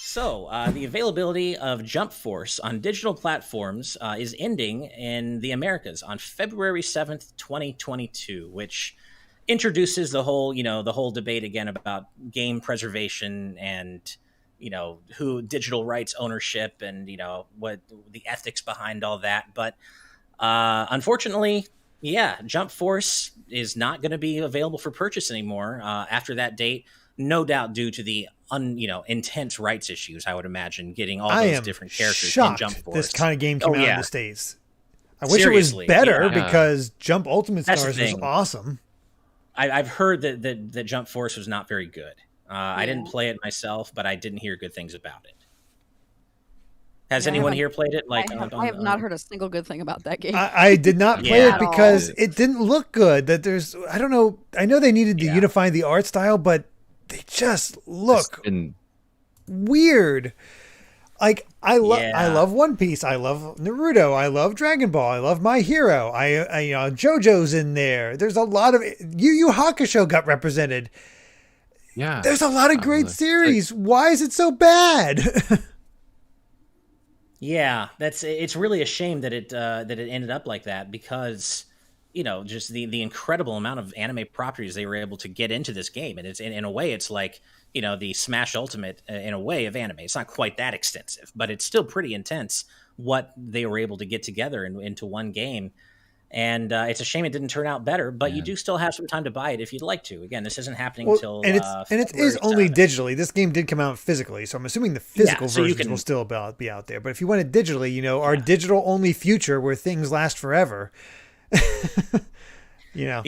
Speaker 1: So, the availability of Jump Force on digital platforms is ending in the Americas on February 7th, 2022, which introduces the whole debate again about game preservation and who digital rights ownership and, what the ethics behind all that. But unfortunately, Jump Force is not going to be available for purchase anymore after that date, no doubt due to the intense rights issues, I would imagine, getting all those different characters in Jump Force.
Speaker 3: This kind of game came out in the States. I wish it was better because Jump Ultimate Stars was awesome.
Speaker 1: I've heard that Jump Force was not very good. I didn't
Speaker 2: Yeah.
Speaker 1: play it myself, but I didn't hear good things about it. Has
Speaker 2: Yeah, I
Speaker 1: anyone
Speaker 2: haven't-
Speaker 1: here played it? Like,
Speaker 2: I have not heard a single good thing about that game.
Speaker 3: I did not play
Speaker 1: Yeah.
Speaker 3: it
Speaker 2: At all.
Speaker 3: because it didn't look good. That there's, I don't know. I know they needed to
Speaker 1: Yeah.
Speaker 3: unify the art style, but they just look
Speaker 4: And
Speaker 3: weird. Like I
Speaker 1: Yeah.
Speaker 3: love One Piece. I love Naruto. I love Dragon Ball. I love My Hero. I you know, JoJo's in there. There's a lot of Yu Yu Hakusho got represented.
Speaker 4: yeah,
Speaker 3: There's a lot of great
Speaker 4: like-
Speaker 3: series. Why is it so bad?
Speaker 1: Yeah, it's really a shame that it ended up like that because just the incredible amount of anime properties they were able to get into this game, and it's in a way it's like the Smash Ultimate in a way of anime. It's not quite that extensive, but it's still pretty intense what they were able to get together into one game. And it's a shame it didn't turn out better, but you
Speaker 4: Yeah.
Speaker 1: do still have some time to buy it if you'd like to. Again, this isn't happening
Speaker 3: Well,
Speaker 1: until
Speaker 3: and it is
Speaker 1: February
Speaker 3: only
Speaker 1: 7th.
Speaker 3: digitally. This game did come out physically, so I'm assuming the physical
Speaker 1: so you
Speaker 3: versions
Speaker 1: can-
Speaker 3: will still be out there. But if you want it digitally, our digital only future where things last forever.
Speaker 1: Yeah,
Speaker 3: of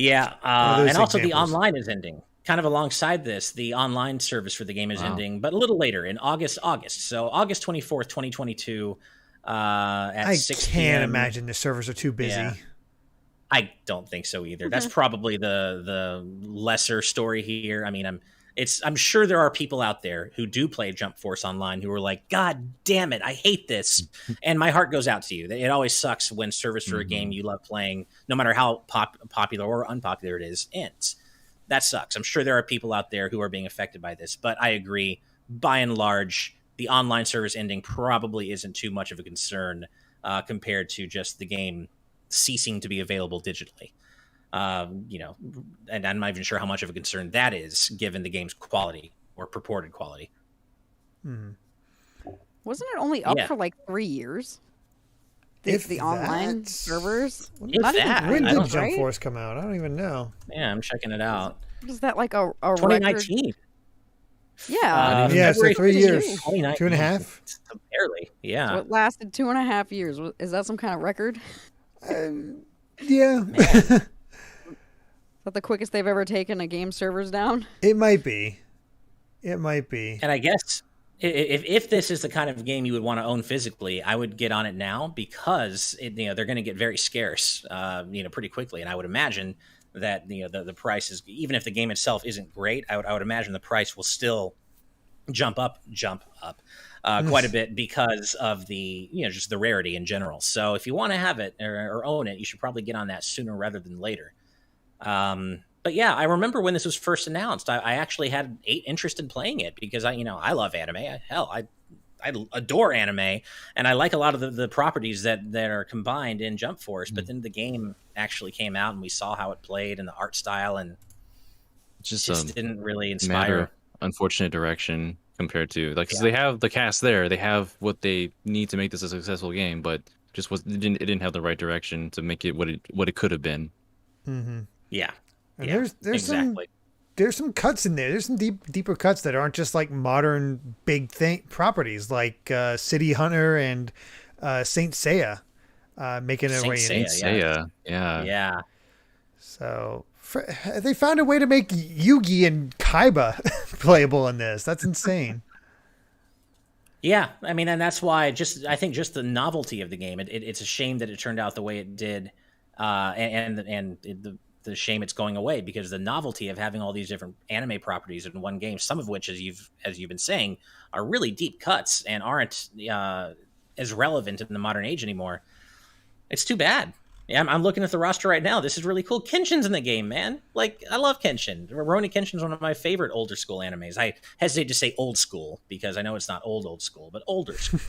Speaker 3: those
Speaker 1: and also the
Speaker 3: examples.
Speaker 1: online is ending. Kind of alongside this, the online service for the game is
Speaker 4: Wow.
Speaker 1: ending, but a little later in August. So August 24th, 2022, at
Speaker 3: I
Speaker 1: 6
Speaker 3: can't
Speaker 1: p.m.
Speaker 3: imagine the servers are too busy.
Speaker 1: Yeah. I don't think so either. That's probably the lesser story here. I mean, I'm sure there are people out there who do play Jump Force Online who are like, God damn it, I hate this. And my heart goes out to you. It always sucks when service for a game you love playing, no matter how popular or unpopular it is, ends. That sucks. I'm sure there are people out there who are being affected by this, but I agree. By and large, the online service ending probably isn't too much of a concern compared to just the game ceasing to be available digitally. And I'm not even sure how much of a concern that is given the game's quality or purported quality.
Speaker 2: Wasn't it only up
Speaker 1: Yeah.
Speaker 2: for like 3 years?
Speaker 3: If
Speaker 2: The online
Speaker 3: that's-
Speaker 2: servers?
Speaker 1: If
Speaker 2: Not even
Speaker 1: that,
Speaker 2: three
Speaker 3: When
Speaker 1: I
Speaker 3: did
Speaker 1: don't-
Speaker 2: years,
Speaker 3: Jump
Speaker 2: right?
Speaker 3: Force come out? I don't even know.
Speaker 1: Yeah, I'm checking it out.
Speaker 2: Is that like a record?
Speaker 1: 2019.
Speaker 2: Yeah.
Speaker 3: Yeah, so
Speaker 1: February
Speaker 3: 3 years.
Speaker 1: 2019.
Speaker 3: 2.5?
Speaker 1: Barely. Yeah.
Speaker 2: So it lasted 2.5 years. Is that some kind of record?
Speaker 3: Yeah,
Speaker 2: Is that the quickest they've ever taken a game servers down?
Speaker 3: it might be. It might be.
Speaker 1: And I guess if this is the kind of game you would want to own physically, I would get on it now because they're going to get very scarce, pretty quickly. And I would imagine that the price is, even if the game itself isn't great, I would imagine the price will still jump up quite a bit because of the just the rarity in general. So if you want to have it or own it, you should probably get on that sooner rather than later. But yeah, I remember when this was first announced, I actually had interest in playing it because I love anime. I adore anime, and I like a lot of the properties that are combined in Jump Force. But then the game actually came out, and we saw how it played and the art style, and
Speaker 4: just
Speaker 1: didn't really
Speaker 4: matter
Speaker 1: inspire.
Speaker 4: of unfortunate direction compared to because they have the cast there, they have what they need to make this a successful game, but just it didn't have the right direction to make it what it could have been.
Speaker 3: Mm-hmm.
Speaker 1: Yeah,
Speaker 3: And
Speaker 1: yeah,
Speaker 3: there's
Speaker 1: exactly.
Speaker 3: there's some cuts in there. There's some deeper cuts that aren't just like modern big properties like City Hunter and Saint Seiya making their
Speaker 1: Saint
Speaker 3: way in.
Speaker 1: Seiya.
Speaker 4: Yeah.
Speaker 1: Yeah.
Speaker 3: So they found a way to make Yugi and Kaiba playable in this. That's insane.
Speaker 1: Yeah, I mean, and that's why I think just the novelty of the game. It's a shame that it turned out the way it did, the shame it's going away because the novelty of having all these different anime properties in one game, some of which, as you've been saying, are really deep cuts and aren't as relevant in the modern age anymore. It's too bad. Yeah, I'm looking at the roster right now. This is really cool. Kenshin's in the game, man. Like, I love Kenshin. Rurouni Kenshin's one of my favorite older school animes. I hesitate to say old school because I know it's not old school, but older school.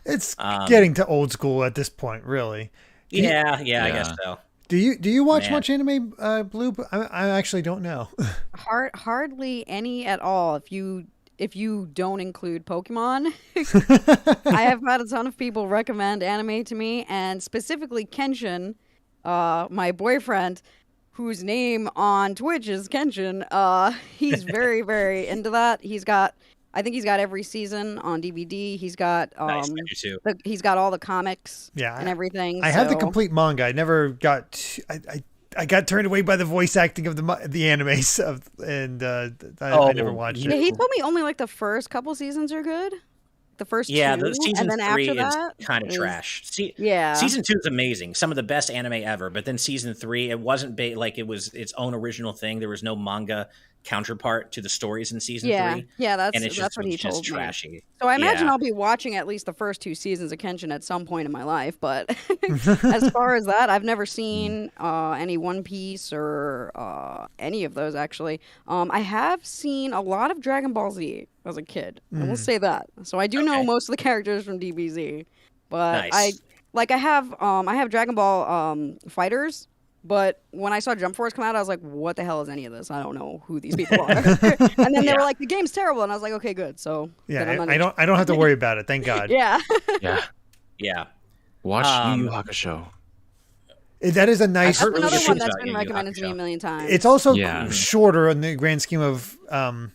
Speaker 3: It's getting to old school at this point, really.
Speaker 1: Yeah, I guess so.
Speaker 3: Do you watch
Speaker 1: Man.
Speaker 3: much anime, Blue? I actually don't know.
Speaker 2: Hardly any at all. If you don't include Pokemon, I have had a ton of people recommend anime to me, and specifically Kenshin. My boyfriend, whose name on Twitch is Kenshin, he's very, very into that. I think he's got every season on DVD. He's got
Speaker 1: Nice, I do too.
Speaker 2: he's got all the comics
Speaker 3: Yeah,
Speaker 2: and everything.
Speaker 3: I have the
Speaker 2: so-
Speaker 3: complete manga. I never got. I got turned away by the voice acting of the animes, I never watched
Speaker 2: Yeah,
Speaker 3: it.
Speaker 2: he told me only like the first couple seasons are good. The first
Speaker 1: Yeah,
Speaker 2: two,
Speaker 1: the season
Speaker 2: and then
Speaker 1: 3
Speaker 2: after
Speaker 1: is
Speaker 2: that
Speaker 1: kind of
Speaker 2: is-
Speaker 1: trash.
Speaker 2: Yeah.
Speaker 1: Season 2 is amazing, some of the best anime ever. But then season 3, it wasn't like it was its own original thing. There was no manga counterpart to the stories in season 3.
Speaker 2: Yeah,
Speaker 1: And it's
Speaker 2: that's what he told me.
Speaker 1: trashy.
Speaker 2: So I imagine
Speaker 1: Yeah.
Speaker 2: I'll be watching at least the first 2 seasons of Kenshin at some point in my life. But as far as that, I've never seen any One Piece or any of those actually. I have seen a lot of Dragon Ball Z as a kid. I will say that. So I do know
Speaker 1: Okay.
Speaker 2: most of the characters from DBZ. But
Speaker 1: Nice.
Speaker 2: I have Dragon Ball Fighters. But when I saw Jump Force come out, I was like, what the hell is any of this? I don't know who these people are. And then they were like, the game's terrible. And I was like, okay, good. So then I'm
Speaker 3: Yeah,
Speaker 2: not
Speaker 3: I don't have to worry about it. Thank God.
Speaker 2: Yeah.
Speaker 4: Yeah.
Speaker 1: Yeah.
Speaker 4: Watch Yu Yu Hakusho.
Speaker 3: That is a nice.
Speaker 1: I've heard
Speaker 2: Another
Speaker 1: really
Speaker 2: one
Speaker 1: good
Speaker 2: that's
Speaker 1: about
Speaker 2: been
Speaker 1: Yu Yu
Speaker 2: recommended to me a
Speaker 1: Hakusho.
Speaker 2: million times.
Speaker 3: It's also
Speaker 4: Yeah.
Speaker 3: shorter in the grand scheme of shonen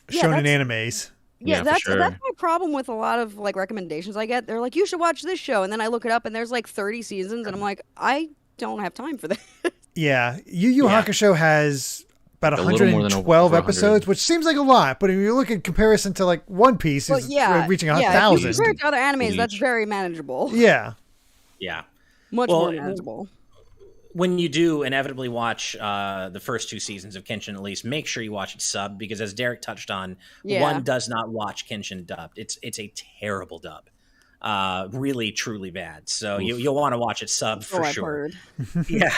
Speaker 3: animes.
Speaker 2: Yeah,
Speaker 4: for
Speaker 2: that's
Speaker 4: sure.
Speaker 2: my problem with a lot of like recommendations I get. They're like, you should watch this show, and then I look it up, and there's like 30 seasons, and I'm like, I don't have time for that.
Speaker 3: Yeah, Yu Yu
Speaker 1: Yeah.
Speaker 3: Hakusho has about
Speaker 4: A little more than
Speaker 3: 112
Speaker 4: over
Speaker 3: episodes,
Speaker 4: 100.
Speaker 3: which seems like a lot, but if you look in comparison to like One Piece,
Speaker 2: Well,
Speaker 3: is
Speaker 2: yeah,
Speaker 3: reaching
Speaker 2: yeah. If you
Speaker 3: 1,000.
Speaker 2: compare it to other animes, that's
Speaker 4: Bleach.
Speaker 2: very manageable.
Speaker 3: Yeah,
Speaker 1: Yeah.
Speaker 2: Much
Speaker 1: Well,
Speaker 2: more manageable.
Speaker 1: When you do inevitably watch the first 2 seasons of Kenshin, at least make sure you watch it subbed, because as Derek touched on,
Speaker 2: Yeah.
Speaker 1: one does not watch Kenshin dubbed. It's a terrible dub, really truly bad. So you'll want to watch it subbed for
Speaker 2: I've
Speaker 1: sure.
Speaker 2: heard.
Speaker 1: Yeah.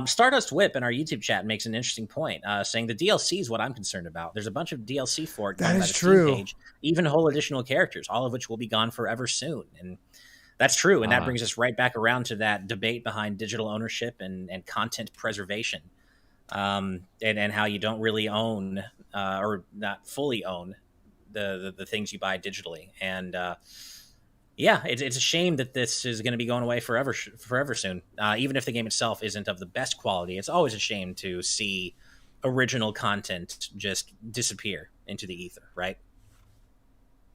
Speaker 1: Stardust Whip in our YouTube chat makes an interesting point, saying the DLC is what I'm concerned about. There's a bunch of DLC for it.
Speaker 3: That
Speaker 1: going by
Speaker 3: is
Speaker 1: the Steam
Speaker 3: true.
Speaker 1: Page, even whole additional characters, all of which will be gone forever soon. And that's true. And that brings us right back around to that debate behind digital ownership and content preservation, and how you don't really own or not fully own the things you buy digitally. And yeah, it's a shame that this is going to be going away forever soon. Even if the game itself isn't of the best quality, it's always a shame to see original content just disappear into the ether, right?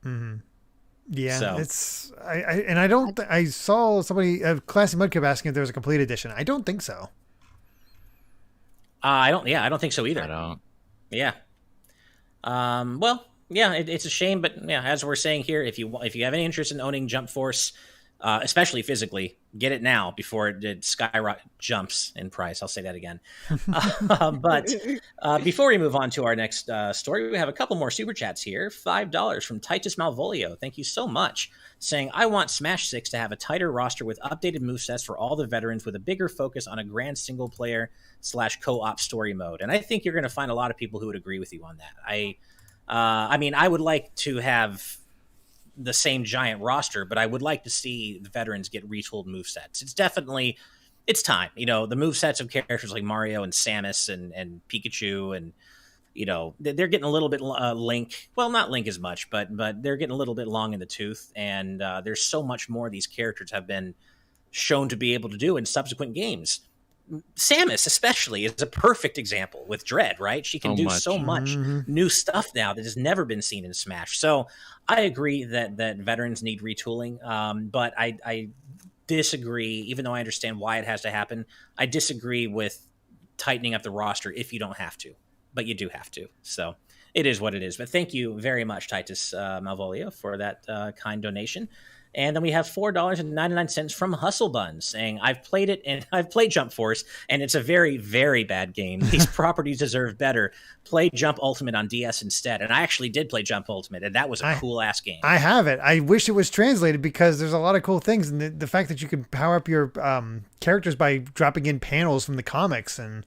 Speaker 3: Mm-hmm. Yeah,
Speaker 1: So-
Speaker 3: it's I saw somebody Classy Mudkip asking if there was a complete edition. I don't think so.
Speaker 1: I don't think so either.
Speaker 4: I don't.
Speaker 1: Yeah. Well, yeah, it's a shame, but yeah, as we're saying here, if you have any interest in owning Jump Force, especially physically, get it now before it skyrocket jumps in price. I'll say that again. But before we move on to our next story, we have a couple more super chats here. $5 from Titus Malvolio. Thank you so much. Saying, I want Smash 6 to have a tighter roster with updated movesets for all the veterans with a bigger focus on a grand single player / co-op story mode. And I think you're going to find a lot of people who would agree with you on that. I mean, I would like to have the same giant roster, but I would like to see the veterans get retooled movesets. It's time. You know, the movesets of characters like Mario and Samus and Pikachu, and you know, they're getting a little bit Link. Well, not Link as much, but they're getting a little bit long in the tooth. And there's so much more these characters have been shown to be able to do in subsequent games. Samus especially is a perfect example with Dread, right? She can do so much new stuff now that has never been seen in Smash. So I agree that veterans need retooling, but I disagree, even though I understand why it has to happen. I disagree with tightening up the roster if you don't have to, but you do have to. So it is what it is. But thank you very much, Titus Malvolio, for that kind donation. And then we have $4.99 from Hustle Bun saying, I've played it and I've played Jump Force, and it's a very, very bad game. These properties deserve better. Play Jump Ultimate on DS instead. And I actually did play Jump Ultimate, and that was a cool ass game.
Speaker 3: I have it. I wish it was translated because there's a lot of cool things. And the fact that you can power up your characters by dropping in panels from the comics and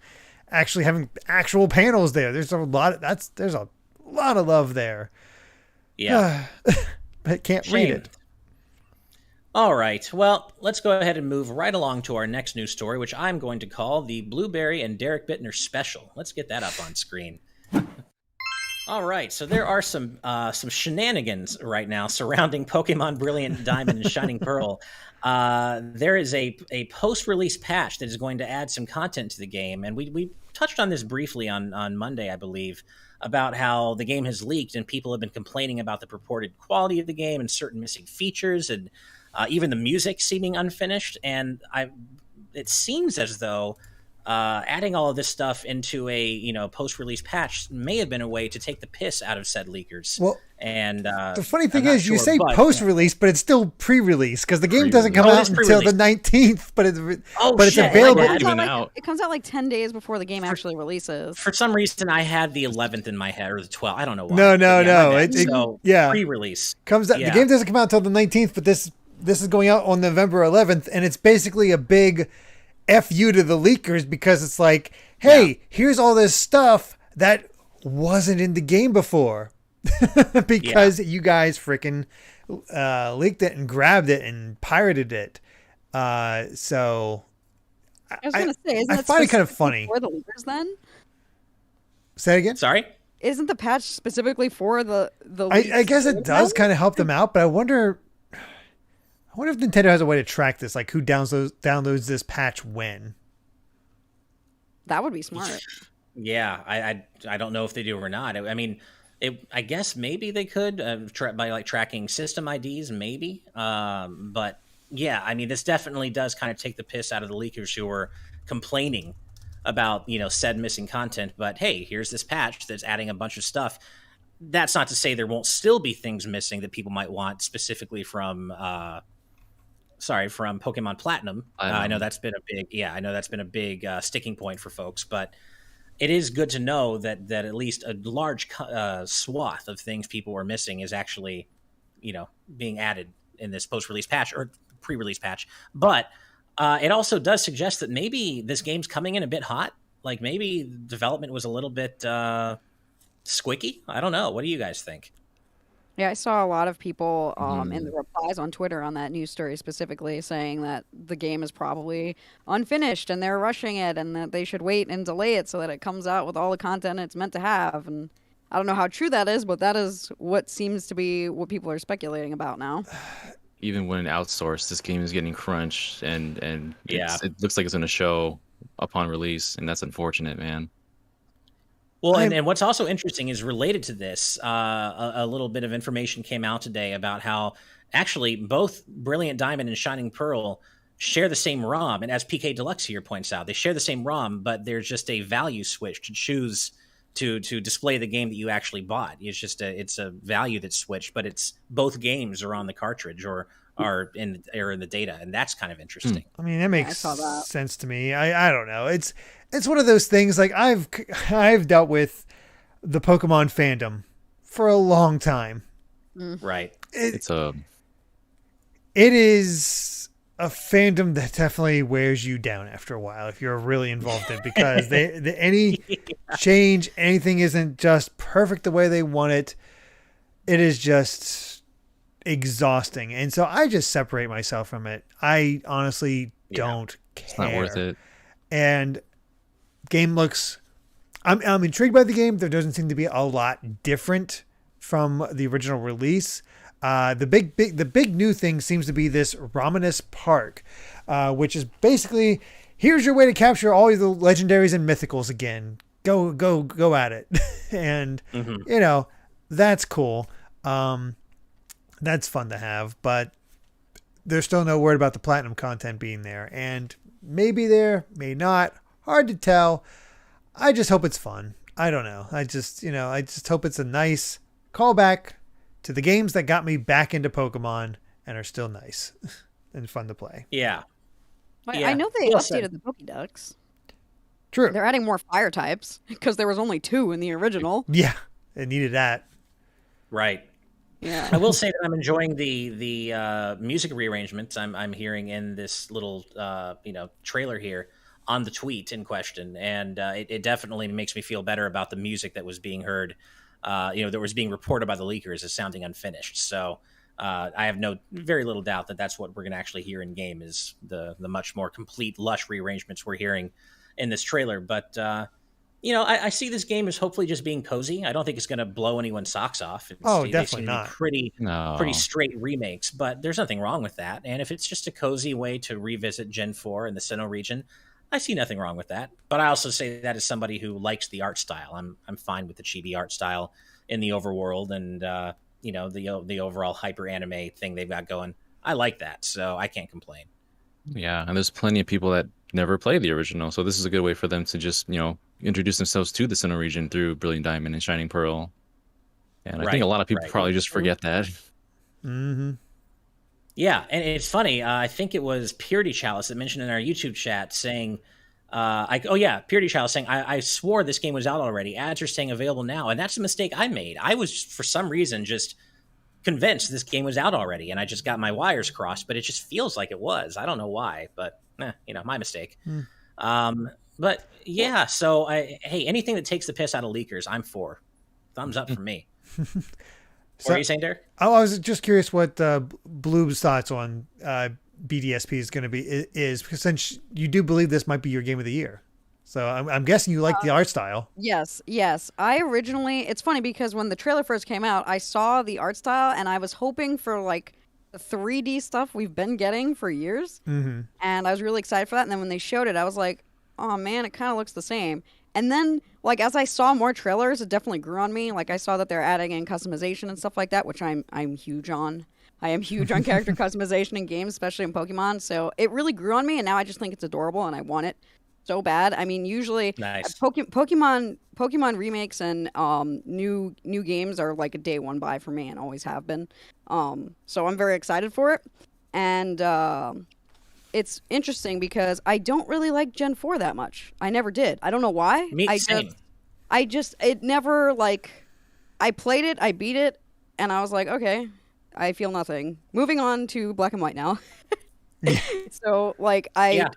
Speaker 3: actually having actual panels there. There's a lot of love there.
Speaker 1: Yeah.
Speaker 3: But can't
Speaker 1: Shame.
Speaker 3: read it.
Speaker 1: All right. Well, let's go ahead and move right along to our next news story, which I'm going to call the Blueberry and Derek Bittner special. Let's get that up on screen. All right. So there are some shenanigans right now surrounding Pokemon Brilliant Diamond and Shining Pearl. There is a post-release patch that is going to add some content to the game, and we touched on this briefly on Monday, I believe, about how the game has leaked and people have been complaining about the purported quality of the game and certain missing features and even the music seeming unfinished. And it seems as though adding all of this stuff into a post-release patch may have been a way to take the piss out of said leakers.
Speaker 3: Well,
Speaker 1: and
Speaker 3: the funny thing
Speaker 1: I'm not
Speaker 3: is, you
Speaker 1: sure,
Speaker 3: say
Speaker 1: but-
Speaker 3: post-release, but it's still pre-release because the game doesn't come
Speaker 1: Oh, it
Speaker 3: out
Speaker 1: is
Speaker 3: until the
Speaker 1: pre-release.
Speaker 3: 19th. But it's
Speaker 1: shit,
Speaker 3: available.
Speaker 1: my bad.
Speaker 4: Even out.
Speaker 2: It comes out like 10 days before the game actually releases.
Speaker 1: For some reason, I had the 11th in my head, or the 12th. I don't know why.
Speaker 3: No.
Speaker 1: But yeah, my bad.
Speaker 3: It-
Speaker 1: So, pre-release.
Speaker 3: Comes out.
Speaker 1: Yeah.
Speaker 3: The game doesn't come out until the 19th, but this is going out on November 11th, and it's basically a big F you to the leakers because it's like, hey, here's all this stuff that wasn't in the game before because you guys freaking leaked it and grabbed it and pirated it. So
Speaker 2: I was going to say, isn't
Speaker 3: I
Speaker 2: that
Speaker 3: find it kind of
Speaker 2: specifically
Speaker 3: funny.
Speaker 2: for the leakers then?
Speaker 3: Say it again.
Speaker 1: Sorry?
Speaker 2: Isn't the patch specifically for the
Speaker 3: I guess it does
Speaker 2: then?
Speaker 3: kind of help them out, but I wonder if Nintendo has a way to track this, like who downloads this patch when.
Speaker 2: That would be smart.
Speaker 1: Yeah, I don't know if they do or not. I mean, I guess maybe they could by like tracking system IDs, maybe. But yeah, I mean, this definitely does kind of take the piss out of the leakers who are complaining about said missing content. But hey, here's this patch that's adding a bunch of stuff. That's not to say there won't still be things missing that people might want, specifically from Pokemon Platinum. I know that's been a big sticking point for folks, but it is good to know that at least a large swath of things people were missing is actually, being added in this post-release patch or pre-release patch. But it also does suggest that maybe this game's coming in a bit hot. Like maybe development was a little bit squicky. I don't know. What do you guys think?
Speaker 2: Yeah, I saw a lot of people in the replies on Twitter on that news story specifically saying that the game is probably unfinished and they're rushing it and that they should wait and delay it so that it comes out with all the content it's meant to have. And I don't know how true that is, but that is what seems to be what people are speculating about now.
Speaker 4: Even when outsourced, this game is getting crunched, and it looks like it's going to show upon release, and that's unfortunate, man.
Speaker 1: Well, and what's also interesting is related to this, a little bit of information came out today about how actually both Brilliant Diamond and Shining Pearl share the same ROM. And as PK Deluxe here points out, they share the same ROM, but there's just a value switch to choose to display the game that you actually bought. It's a value that's switched, but it's both games are on the cartridge or are in the data, and that's kind of interesting.
Speaker 3: I mean, that makes sense to me. I don't know. It's one of those things. Like I've dealt with the Pokemon fandom for a long time.
Speaker 1: Right.
Speaker 3: It is a fandom that definitely wears you down after a while if you're really involved in it, because any change, anything isn't just perfect the way they want it. It is just exhausting. And so I just separate myself from it. I honestly don't care.
Speaker 4: It's not worth it.
Speaker 3: And game looks, I'm intrigued by the game. There doesn't seem to be a lot different from the original release. The big new thing seems to be this Ramanas Park, which is basically, here's your way to capture all the legendaries and mythicals again. Go at it. And that's cool. That's fun to have, but there's still no word about the platinum content being there, and maybe there, may not, hard to tell. I just hope it's fun. I don't know. I just hope it's a nice callback to the games that got me back into Pokemon and are still nice and fun to play.
Speaker 1: Yeah.
Speaker 2: I know they updated the Pokédex.
Speaker 3: True.
Speaker 2: They're adding more fire types because there was only 2 in the original.
Speaker 3: Yeah, it needed that.
Speaker 1: Right.
Speaker 2: Yeah.
Speaker 1: I will say that I'm enjoying the music rearrangements I'm hearing in this little trailer here on the tweet in question, and it definitely makes me feel better about the music that was being heard. That was being reported by the leakers as sounding unfinished. So I have very little doubt that that's what we're going to actually hear in game is the much more complete, lush rearrangements we're hearing in this trailer. But I see this game as hopefully just being cozy. I don't think it's going to blow anyone's socks off.
Speaker 3: Definitely not.
Speaker 1: Pretty straight remakes, but there's nothing wrong with that. And if it's just a cozy way to revisit Gen 4 in the Sinnoh region, I see nothing wrong with that. But I also say that as somebody who likes the art style. I'm fine with the chibi art style in the overworld and the overall hyper anime thing they've got going. I like that, so I can't complain.
Speaker 4: Yeah, and there's plenty of people that never played the original. So this is a good way for them to just, introduce themselves to the Sinnoh region through Brilliant Diamond and Shining Pearl. And I think a lot of people probably just forget that.
Speaker 3: Mm-hmm.
Speaker 1: Yeah, and it's funny. I think it was Purity Chalice that mentioned in our YouTube chat saying, Purity Chalice saying, I swore this game was out already. Ads are saying available now. And that's a mistake I made. I was, for some reason, just convinced this game was out already. And I just got my wires crossed, but it just feels like it was. I don't know why, but, my mistake. But, yeah, so, anything that takes the piss out of leakers, I'm for. Thumbs up for me. What are you saying, Derek?
Speaker 3: I was just curious what Bloob's thoughts on BDSP is going to be, because since you do believe this might be your game of the year. So I'm guessing you like the art style.
Speaker 2: Yes. I originally, it's funny because when the trailer first came out, I saw the art style and I was hoping for like the 3D stuff we've been getting for years.
Speaker 3: Mm-hmm.
Speaker 2: And I was really excited for that. And then when they showed it, I was like, oh man, it kind of looks the same. And then, like, as I saw more trailers, it definitely grew on me. Like, I saw that they're adding in customization and stuff like that, which I'm huge on. I am huge on character customization in games, especially in Pokemon. So it really grew on me, and now I just think it's adorable, and I want it so bad. I mean, usually Pokemon remakes and new games are like a day one buy for me, and always have been. So I'm very excited for it, and it's interesting because I don't really like Gen 4 that much. I never did. I don't know why.
Speaker 1: Same.
Speaker 2: It never, like, I played it, I beat it, and I was like, okay, I feel nothing. Moving on to Black and White now. So, like, I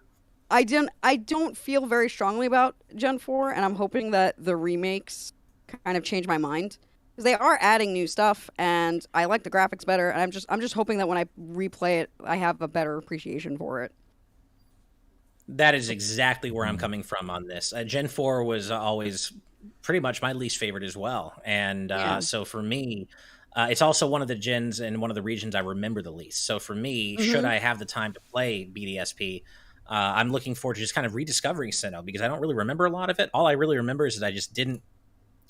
Speaker 2: don't feel very strongly about Gen 4, and I'm hoping that the remakes kind of change my mind. Because they are adding new stuff, and I like the graphics better, and I'm just hoping that when I replay it, I have a better appreciation for it.
Speaker 1: That is exactly where I'm coming from on this. Gen 4 was always pretty much my least favorite as well. And so for me, it's also one of the gens and one of the regions I remember the least. So for me, should I have the time to play BDSP, I'm looking forward to just kind of rediscovering Sinnoh because I don't really remember a lot of it. All I really remember is that I just didn't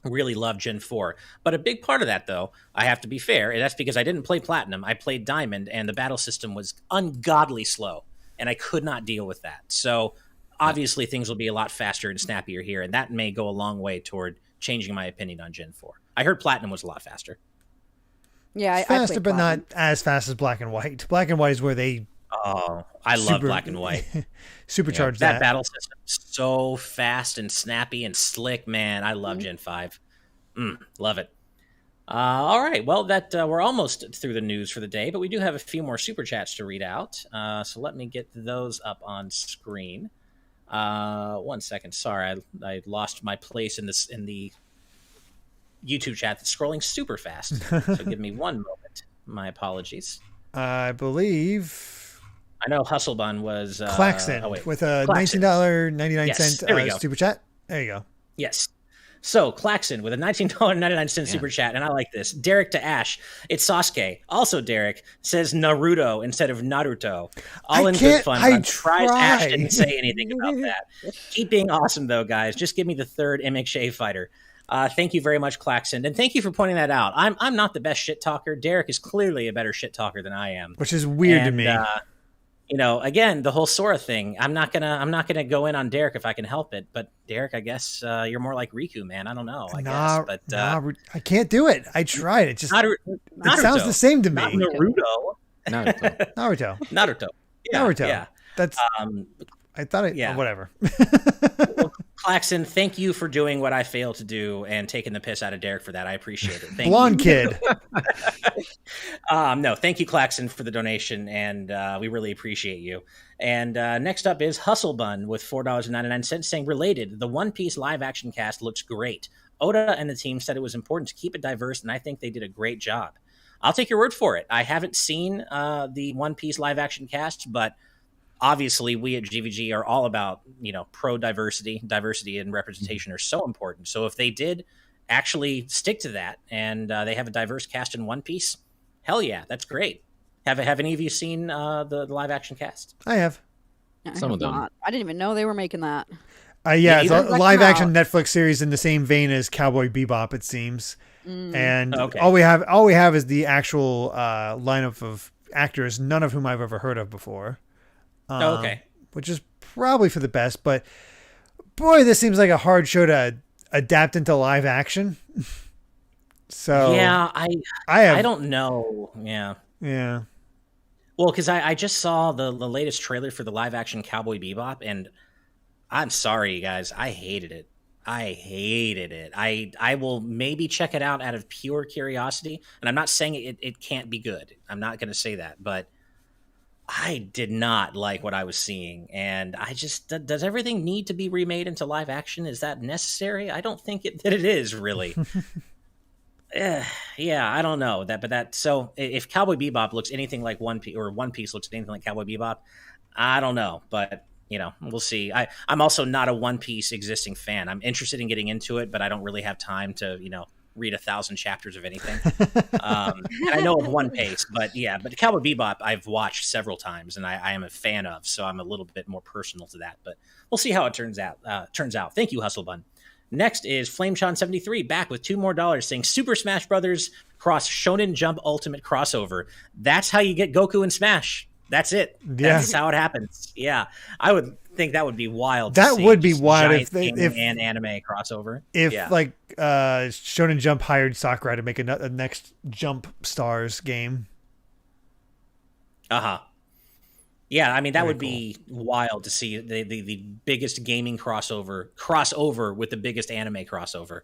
Speaker 1: really love Gen 4. But a big part of that, though, I have to be fair, and that's because I didn't play Platinum. I played Diamond, and the battle system was ungodly slow, and I could not deal with that. So obviously things will be a lot faster and snappier here, and that may go a long way toward changing my opinion on Gen 4. I heard Platinum was a lot faster.
Speaker 2: Yeah, I
Speaker 3: faster, but
Speaker 2: Platinum.
Speaker 3: not as fast as Black and White. Black and White is where they...
Speaker 1: Oh, I love Black and White.
Speaker 3: Supercharge
Speaker 1: that battle system is so fast and snappy and slick, man. I love Gen 5. Love it. All right. Well, we're almost through the news for the day, but we do have a few more super chats to read out. So let me get those up on screen. 1 second. Sorry, I lost my place in the YouTube chat that's scrolling super fast. So give me one moment. My apologies.
Speaker 3: I believe...
Speaker 1: I know Hustlebun was...
Speaker 3: Klaxon with a $19.99 super chat. There you go.
Speaker 1: Yes. So, Klaxon with a $19.99 super chat, and I like this. Derek to Ash, it's Sasuke. Also, Derek says Naruto instead of Naruto. All in good fun. I'm surprised Ash didn't say anything about that. Keep being awesome, though, guys. Just give me the third MXA fighter. Thank you very much, Klaxon, and thank you for pointing that out. I'm not the best shit talker. Derek is clearly a better shit talker than I am,
Speaker 3: which is weird to me.
Speaker 1: Again, the whole Sora thing. I'm not gonna go in on Derek if I can help it. But Derek, I guess you're more like Riku, man. I don't know. I guess, but
Speaker 3: I can't do it. I tried. It just it sounds the same to me.
Speaker 1: Not Naruto.
Speaker 3: Naruto. Yeah. That's. I thought it. Yeah. Whatever.
Speaker 1: Well, Klaxon, thank you for doing what I failed to do and taking the piss out of Derek for that. I appreciate it. Thank
Speaker 3: Blonde kid.
Speaker 1: No, thank you, Klaxon, for the donation, and we really appreciate you. And next up is Hustlebun with $4.99 saying, related, the One Piece live-action cast looks great. Oda and the team said it was important to keep it diverse, and I think they did a great job. I'll take your word for it. I haven't seen the One Piece live-action cast, but obviously we at GVG are all about, pro-diversity. Diversity and representation are so important. So if they did actually stick to that and they have a diverse cast in One Piece, hell yeah, that's great. Have any of you seen the live action cast?
Speaker 3: I have.
Speaker 4: Some of them.
Speaker 2: I didn't even know they were making that.
Speaker 3: It's a live action Netflix series in the same vein as Cowboy Bebop, it seems. And all we have is the actual lineup of actors, none of whom I've ever heard of before.
Speaker 1: Okay.
Speaker 3: which is probably for the best. But boy, this seems like a hard show to adapt into live action. So
Speaker 1: yeah, I don't know. Yeah. Well, because I just saw the latest trailer for the live action Cowboy Bebop, and I'm sorry, you guys, I hated it. I will maybe check it out of pure curiosity, and I'm not saying it can't be good. I'm not going to say that, but I did not like what I was seeing, and I just does everything need to be remade into live action? Is that necessary? I don't think that it is really. Yeah, I don't know that. So if Cowboy Bebop looks anything like One Piece, or One Piece looks anything like Cowboy Bebop, I don't know, but we'll see. I'm also not a One Piece existing fan. I'm interested in getting into it, but I don't really have time to read 1,000 chapters of anything. And I know of One Piece, but Cowboy Bebop I've watched several times, and I am a fan of, so I'm a little bit more personal to that. But we'll see how it turns out. Thank you, Hustle Bun. Next is FlameSean73 back with $2 more saying Super Smash Brothers cross Shonen Jump Ultimate crossover. That's how you get Goku in Smash. That's it. That's how it happens. Yeah, I would think that would be wild.
Speaker 3: That would be wild if
Speaker 1: an anime crossover.
Speaker 3: If Shonen Jump hired Sakurai to make a next Jump Stars game.
Speaker 1: Yeah, I mean that would be wild to see the biggest gaming crossover with the biggest anime crossover.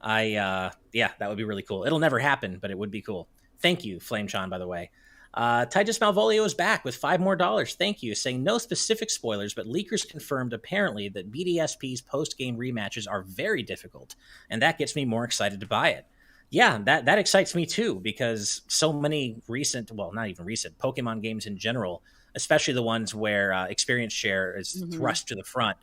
Speaker 1: That would be really cool. It'll never happen, but it would be cool. Thank you, FlameSean, by the way. Titus Malvolio is back with $5 more. Thank you, saying no specific spoilers, but leakers confirmed apparently that BDSP's post-game rematches are very difficult, and that gets me more excited to buy it. Yeah, that excites me too, because so many not even recent, Pokemon games in general, especially the ones where experience share is thrust to the front,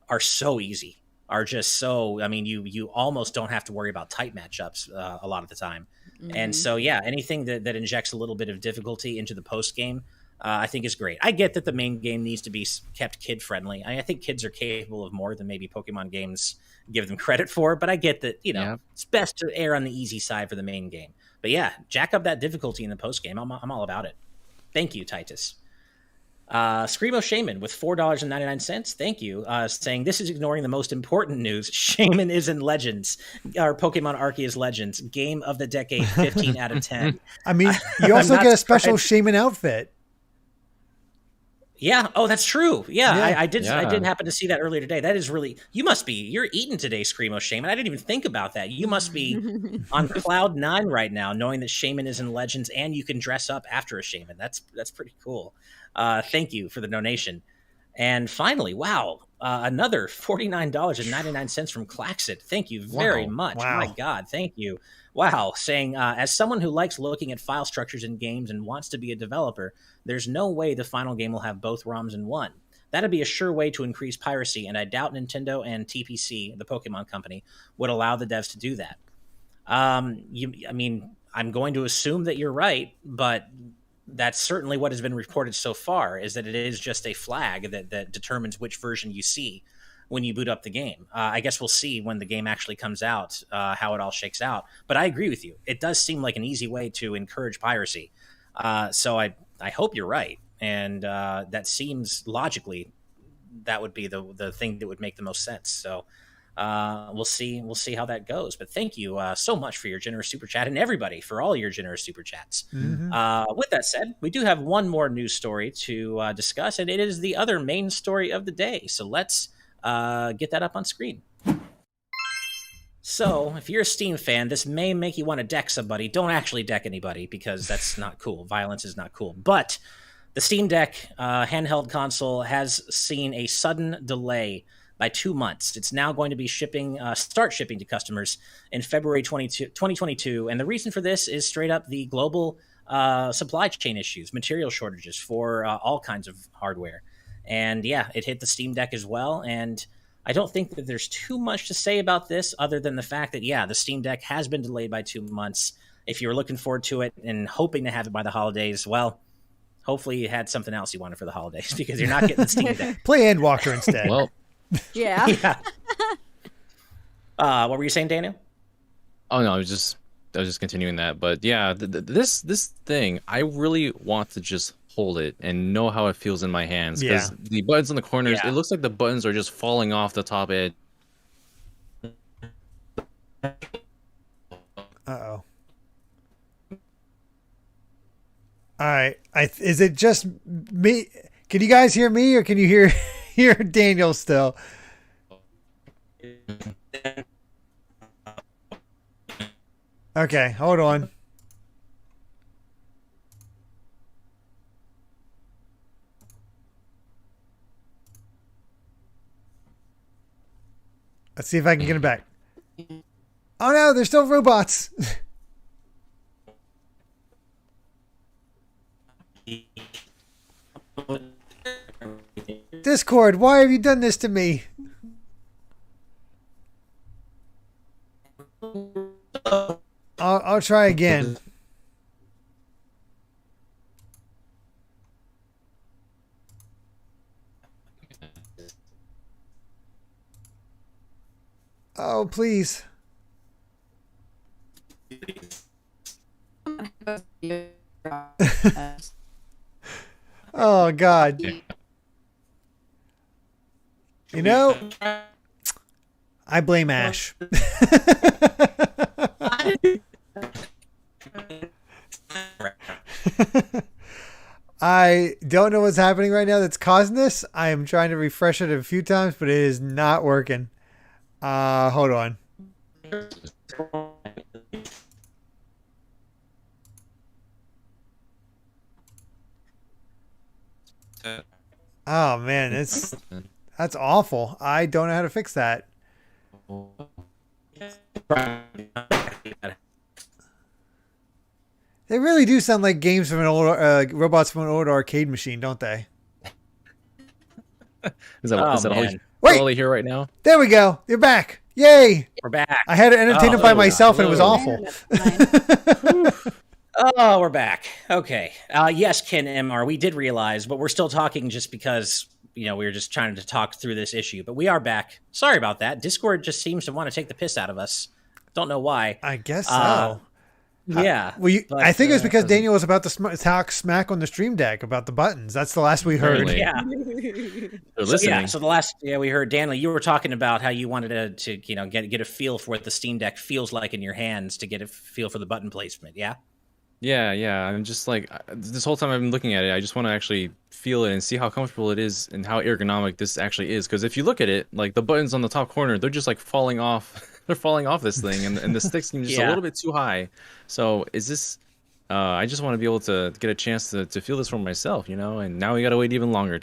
Speaker 1: are so easy. Are just so, I mean, you almost don't have to worry about tight matchups a lot of the time. And so, anything that injects a little bit of difficulty into the post game, I think is great. I get that the main game needs to be kept kid friendly. I think kids are capable of more than maybe Pokemon games give them credit for, but I get that, it's best to err on the easy side for the main game. But jack up that difficulty in the post game. I'm all about it. Thank you, Titus. Screamo Shaman with $4.99. Thank you. Saying this is ignoring the most important news. Shaman is in Legends. Our Pokemon Arceus Legends. Game of the decade, 15 out of 10.
Speaker 3: I mean, you also get a special Shaman outfit.
Speaker 1: Yeah. Oh, that's true. Yeah. I did happen to see that earlier today. That is really, you're eating today, Screamo Shaman. I didn't even think about that. You must be on cloud 9 right now, knowing that Shaman is in Legends and you can dress up after a Shaman. That's pretty cool. Thank you for the donation. And finally, another $49.99 from Claxit. Thank you very much. Wow. My God, thank you. Wow. Saying, as someone who likes looking at file structures in games and wants to be a developer, there's no way the final game will have both ROMs in one. That'd be a sure way to increase piracy, and I doubt Nintendo and TPC, the Pokemon company, would allow the devs to do that. I'm going to assume that you're right, but that's certainly what has been reported so far, is that it is just a flag that determines which version you see when you boot up the game. I guess we'll see when the game actually comes out, how it all shakes out. But I agree with you. It does seem like an easy way to encourage piracy. So I hope you're right. And that seems logically, that would be the thing that would make the most sense. So we'll see how that goes. But thank you so much for your generous super chat, and everybody for all your generous super chats. With that said, we do have one more news story to discuss, and it is the other main story of the day. So let's get that up on screen. So if you're a Steam fan, this may make you want to deck somebody. Don't actually deck anybody, because that's not cool. Violence is not cool. But the Steam Deck handheld console has seen a sudden delay by 2 months. It's now going to be start shipping to customers in February 2022. And the reason for this is straight up the global supply chain issues, material shortages for all kinds of hardware. And it hit the Steam Deck as well. And I don't think that there's too much to say about this, other than the fact that, the Steam Deck has been delayed by 2 months. If you were looking forward to it and hoping to have it by the holidays, well, hopefully you had something else you wanted for the holidays, because you're not getting the Steam Deck.
Speaker 3: Play Endwalker instead.
Speaker 4: Well,
Speaker 2: yeah.
Speaker 1: What were you saying, Daniel?
Speaker 4: Oh no, I was just just continuing that. But yeah, this thing, I really want to just hold it and know how it feels in my hands, because the buttons on the corners, it looks like the buttons are just falling off the top edge.
Speaker 3: Uh-oh. All right. Is it just me? Can you guys hear me, or can you hear Daniel still? Okay, hold on. Let's see if I can get him back. Oh no, they're still robots. Discord, why have you done this to me? I'll try again. Oh, please. Oh, God. You know, I blame Ash. I don't know what's happening right now that's causing this. I am trying to refresh it a few times, but it is not working. Hold on. Oh man, that's awful. I don't know how to fix that. They really do sound like games from an old robots from an old arcade machine, don't they?
Speaker 4: Is that all you hear right now?
Speaker 3: There we go. You're back. Yay!
Speaker 1: We're back.
Speaker 3: I had to entertain it by myself, and it was awful.
Speaker 1: Oh, we're back. Okay. Yes, Ken MR, we did realize, but we're still talking just because, we were just trying to talk through this issue. But we are back. Sorry about that. Discord just seems to want to take the piss out of us. Don't know why.
Speaker 3: I guess so.
Speaker 1: Yeah.
Speaker 3: I think it was because Daniel was about to talk smack on the stream deck about the buttons. That's the last we heard.
Speaker 4: Really?
Speaker 1: Yeah.
Speaker 4: They're listening.
Speaker 1: So the last, we heard, Daniel, you were talking about how you wanted to get a feel for what the Steam Deck feels like in your hands, to get a feel for the button placement. Yeah.
Speaker 4: Yeah. I'm just like, this whole time I've been looking at it, I just want to actually feel it and see how comfortable it is and how ergonomic this actually is. Because if you look at it, like the buttons on the top corner, they're just like falling off. They're falling off this thing, and the stick seems just a little bit too high. So is this? I just want to be able to get a chance to feel this for myself, And now we got to wait even longer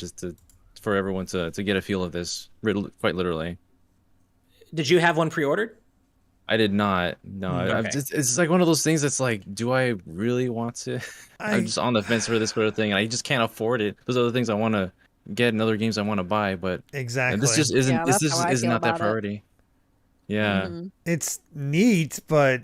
Speaker 4: for everyone to get a feel of this, quite literally.
Speaker 1: Did you have one pre-ordered?
Speaker 4: I did not. No,
Speaker 1: Okay.
Speaker 4: It's like one of those things that's like, do I really want to? I'm just on the fence for this sort of thing, and I just can't afford it. There's other things I want to get and other games I want to buy, but
Speaker 3: exactly,
Speaker 4: this just isn't.
Speaker 2: Yeah,
Speaker 4: this
Speaker 2: that's how I
Speaker 4: is
Speaker 2: feel
Speaker 4: not that
Speaker 2: about it.
Speaker 4: priority. Yeah.
Speaker 2: Mm-hmm.
Speaker 3: it's neat, but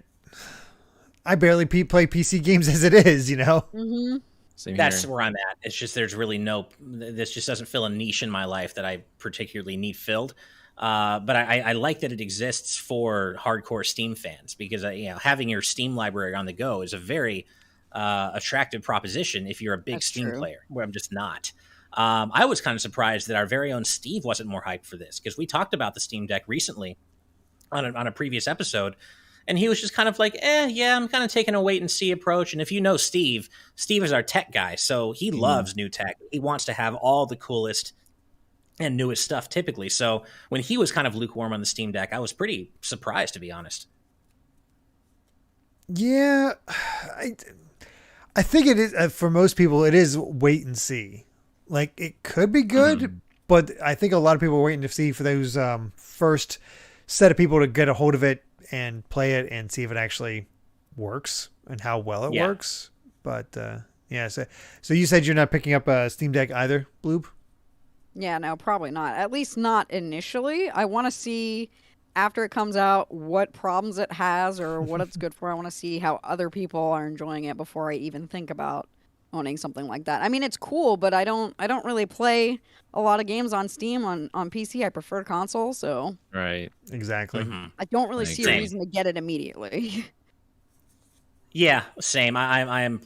Speaker 3: I barely play PC games as it is,
Speaker 2: Mm-hmm.
Speaker 4: Same
Speaker 1: That's
Speaker 4: here.
Speaker 1: where I'm at. It's just there's really this just doesn't fill a niche in my life that I particularly need filled. But I like that it exists for hardcore Steam fans, because having your Steam library on the go is a very attractive proposition if you're a big Steam player, where I'm just not. I was kind of surprised that our very own Steve wasn't more hyped for this, because we talked about the Steam Deck recently on a previous episode, and he was just kind of like, I'm kind of taking a wait and see approach. And if you know Steve is our tech guy, so he loves new tech. He wants to have all the coolest and newest stuff typically. So when he was kind of lukewarm on the Steam Deck, I was pretty surprised, to be honest.
Speaker 3: Yeah, I think it is, for most people, it is wait and see. Like, it could be good, but I think a lot of people are waiting to see for those first set of people to get a hold of it and play it and see if it actually works and how well it works. But so you said you're not picking up a Steam Deck either, Bloob?
Speaker 2: Yeah, no, probably not. At least not initially. I want to see, after it comes out, what problems it has or what it's good for. I want to see how other people are enjoying it before I even think about owning something like that. I mean, it's cool, but I don't really play a lot of games on Steam on PC. I prefer console, so
Speaker 4: Right.
Speaker 3: Exactly.
Speaker 2: I don't really see a
Speaker 1: Same.
Speaker 2: reason to get it immediately.
Speaker 1: Yeah, same. I am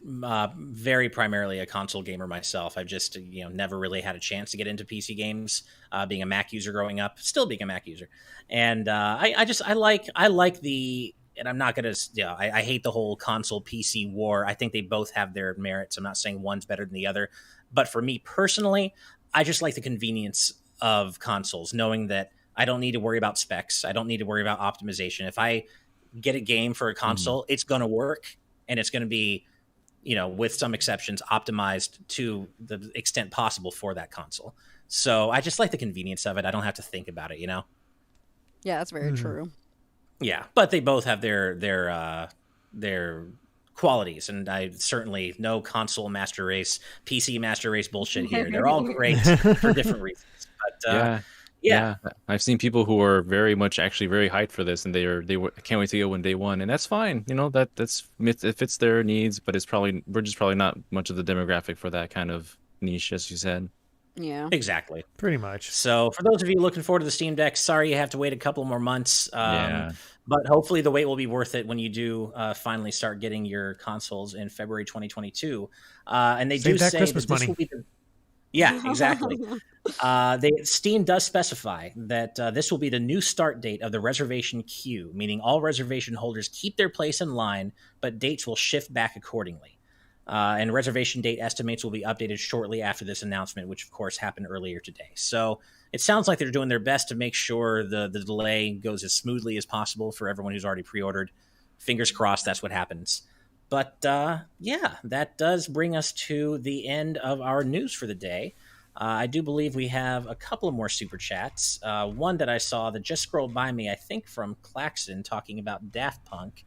Speaker 1: very primarily a console gamer myself. I've just never really had a chance to get into PC games. Being a Mac user growing up, still being a Mac user, and I like the. And I'm not gonna, I hate the whole console PC war. I think they both have their merits. I'm not saying one's better than the other, but for me personally, I just like the convenience of consoles, knowing that I don't need to worry about specs. I don't need to worry about optimization. If I get a game for a console, it's going to work, and it's going to be, with some exceptions, optimized to the extent possible for that console. So I just like the convenience of it. I don't have to think about it,
Speaker 2: Yeah, that's very true.
Speaker 1: Yeah, but they both have their qualities, and I certainly no console master race, PC master race bullshit here. They're all great for different reasons. But yeah.
Speaker 4: I've seen people who are very much actually very hyped for this, and can't wait to go when day one, and that's fine. It fits their needs, but we're just probably not much of the demographic for that kind of niche, as you said.
Speaker 2: Yeah,
Speaker 1: exactly.
Speaker 3: Pretty much.
Speaker 1: So for those of you looking forward to the Steam Deck, sorry you have to wait a couple more months. But hopefully the wait will be worth it when you do finally start getting your consoles in February 2022. And they
Speaker 3: Save
Speaker 1: do
Speaker 3: that
Speaker 1: say
Speaker 3: Christmas
Speaker 1: that this
Speaker 3: money.
Speaker 1: will be yeah, exactly. Steam does specify that this will be the new start date of the reservation queue, meaning all reservation holders keep their place in line, but dates will shift back accordingly. And reservation date estimates will be updated shortly after this announcement, which of course happened earlier today. So it sounds like they're doing their best to make sure the delay goes as smoothly as possible for everyone who's already pre-ordered. Fingers crossed that's what happens. But yeah, that does bring us to the end of our news for the day. I do believe we have a couple of more super chats. One that I saw that just scrolled by me, I think from Claxon, talking about Daft Punk.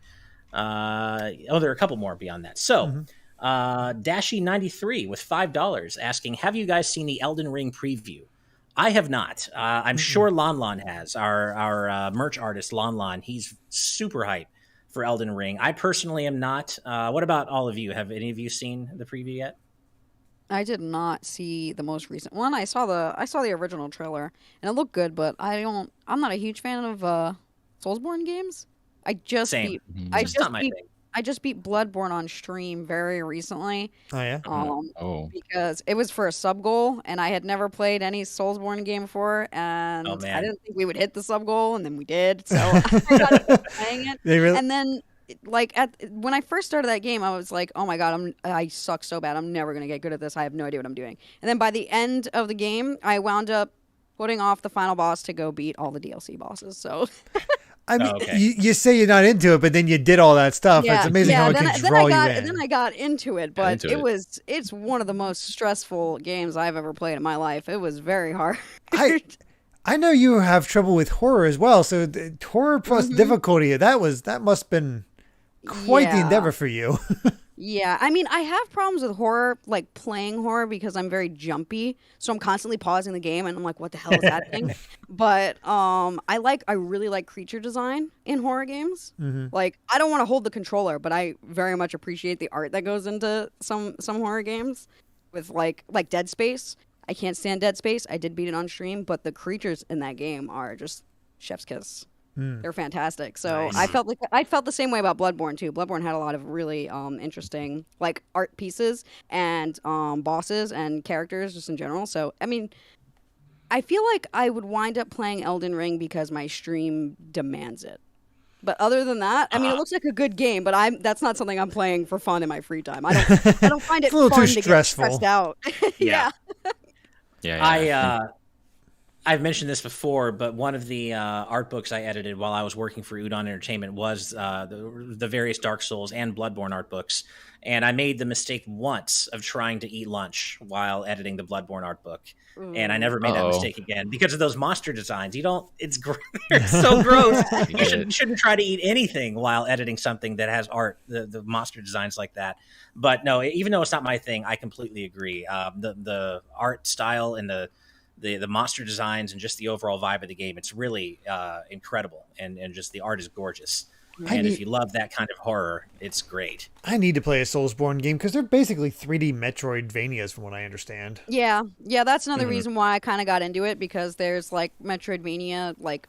Speaker 1: There are a couple more beyond that. So, Dashy93 with $5 asking, have you guys seen the Elden Ring preview? I have not. I'm sure Lon has. Our merch artist, Lon, he's super hyped for Elden Ring. I personally am not. What about all of you? Have any of you seen the preview yet?
Speaker 2: I did not see the most recent one. I saw the original trailer and it looked good, but I'm not a huge fan of Soulsborne games.
Speaker 1: Same.
Speaker 2: I just beat Bloodborne on stream very recently.
Speaker 3: Oh yeah.
Speaker 2: Because it was for a sub goal, and I had never played any Soulsborne game before, and I didn't think we would hit the sub goal, and then we did. So I got into playing it, and then when I first started that game, I was like, "Oh my god, I suck so bad. I'm never gonna get good at this. I have no idea what I'm doing." And then by the end of the game, I wound up putting off the final boss to go beat all the DLC bosses. So.
Speaker 3: I mean, you say you're not into it, but then you did all that stuff. Yeah, it's amazing how it can draw you in.
Speaker 2: Then I got into it, but it's one of the most stressful games I've ever played in my life. It was very hard.
Speaker 3: I know you have trouble with horror as well, so horror plus difficulty, that must have been quite the endeavor for you.
Speaker 2: Yeah, I mean, I have problems with horror, like playing horror, because I'm very jumpy, so I'm constantly pausing the game, and I'm like, what the hell is that thing? But I really like creature design in horror games. Like, I don't want to hold the controller, but I very much appreciate the art that goes into some horror games with like Dead Space. I can't stand Dead Space. I did beat it on stream, but the creatures in that game are just chef's kiss. They're fantastic. So nice. I felt the same way about Bloodborne too. Bloodborne had a lot of really interesting like art pieces and bosses and characters just in general. So I mean, I feel like I would wind up playing Elden Ring because my stream demands it. But other than that, I mean, it looks like a good game, but that's not something I'm playing for fun in my free time. I don't find it fun to get stressed out. Yeah.
Speaker 1: I've mentioned this before, but one of the art books I edited while I was working for Udon Entertainment was the various Dark Souls and Bloodborne art books. And I made the mistake once of trying to eat lunch while editing the Bloodborne art book. And I never made that mistake again because of those monster designs. It's so gross. You shouldn't try to eat anything while editing something that has art, the monster designs like that. But no, even though it's not my thing, I completely agree. The art style and the monster designs and just the overall vibe of the game, it's really incredible, and just the art is gorgeous. And if you love that kind of horror, it's great.
Speaker 3: I need to play a Soulsborne game because they're basically 3D Metroidvanias from what I understand.
Speaker 2: Yeah, that's another reason why I kind of got into it, because there's like Metroidvania like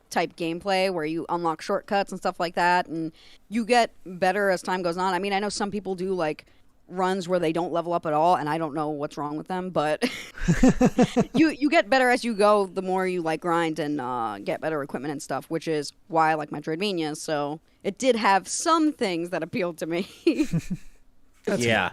Speaker 2: type gameplay where you unlock shortcuts and stuff like that, and you get better as time goes on. I mean, I know some people do like runs where they don't level up at all, and I don't know what's wrong with them, but you get better as you go the more you like grind and get better equipment and stuff, which is why I like Metroidvania. So it did have some things that appealed to me.
Speaker 1: Yeah.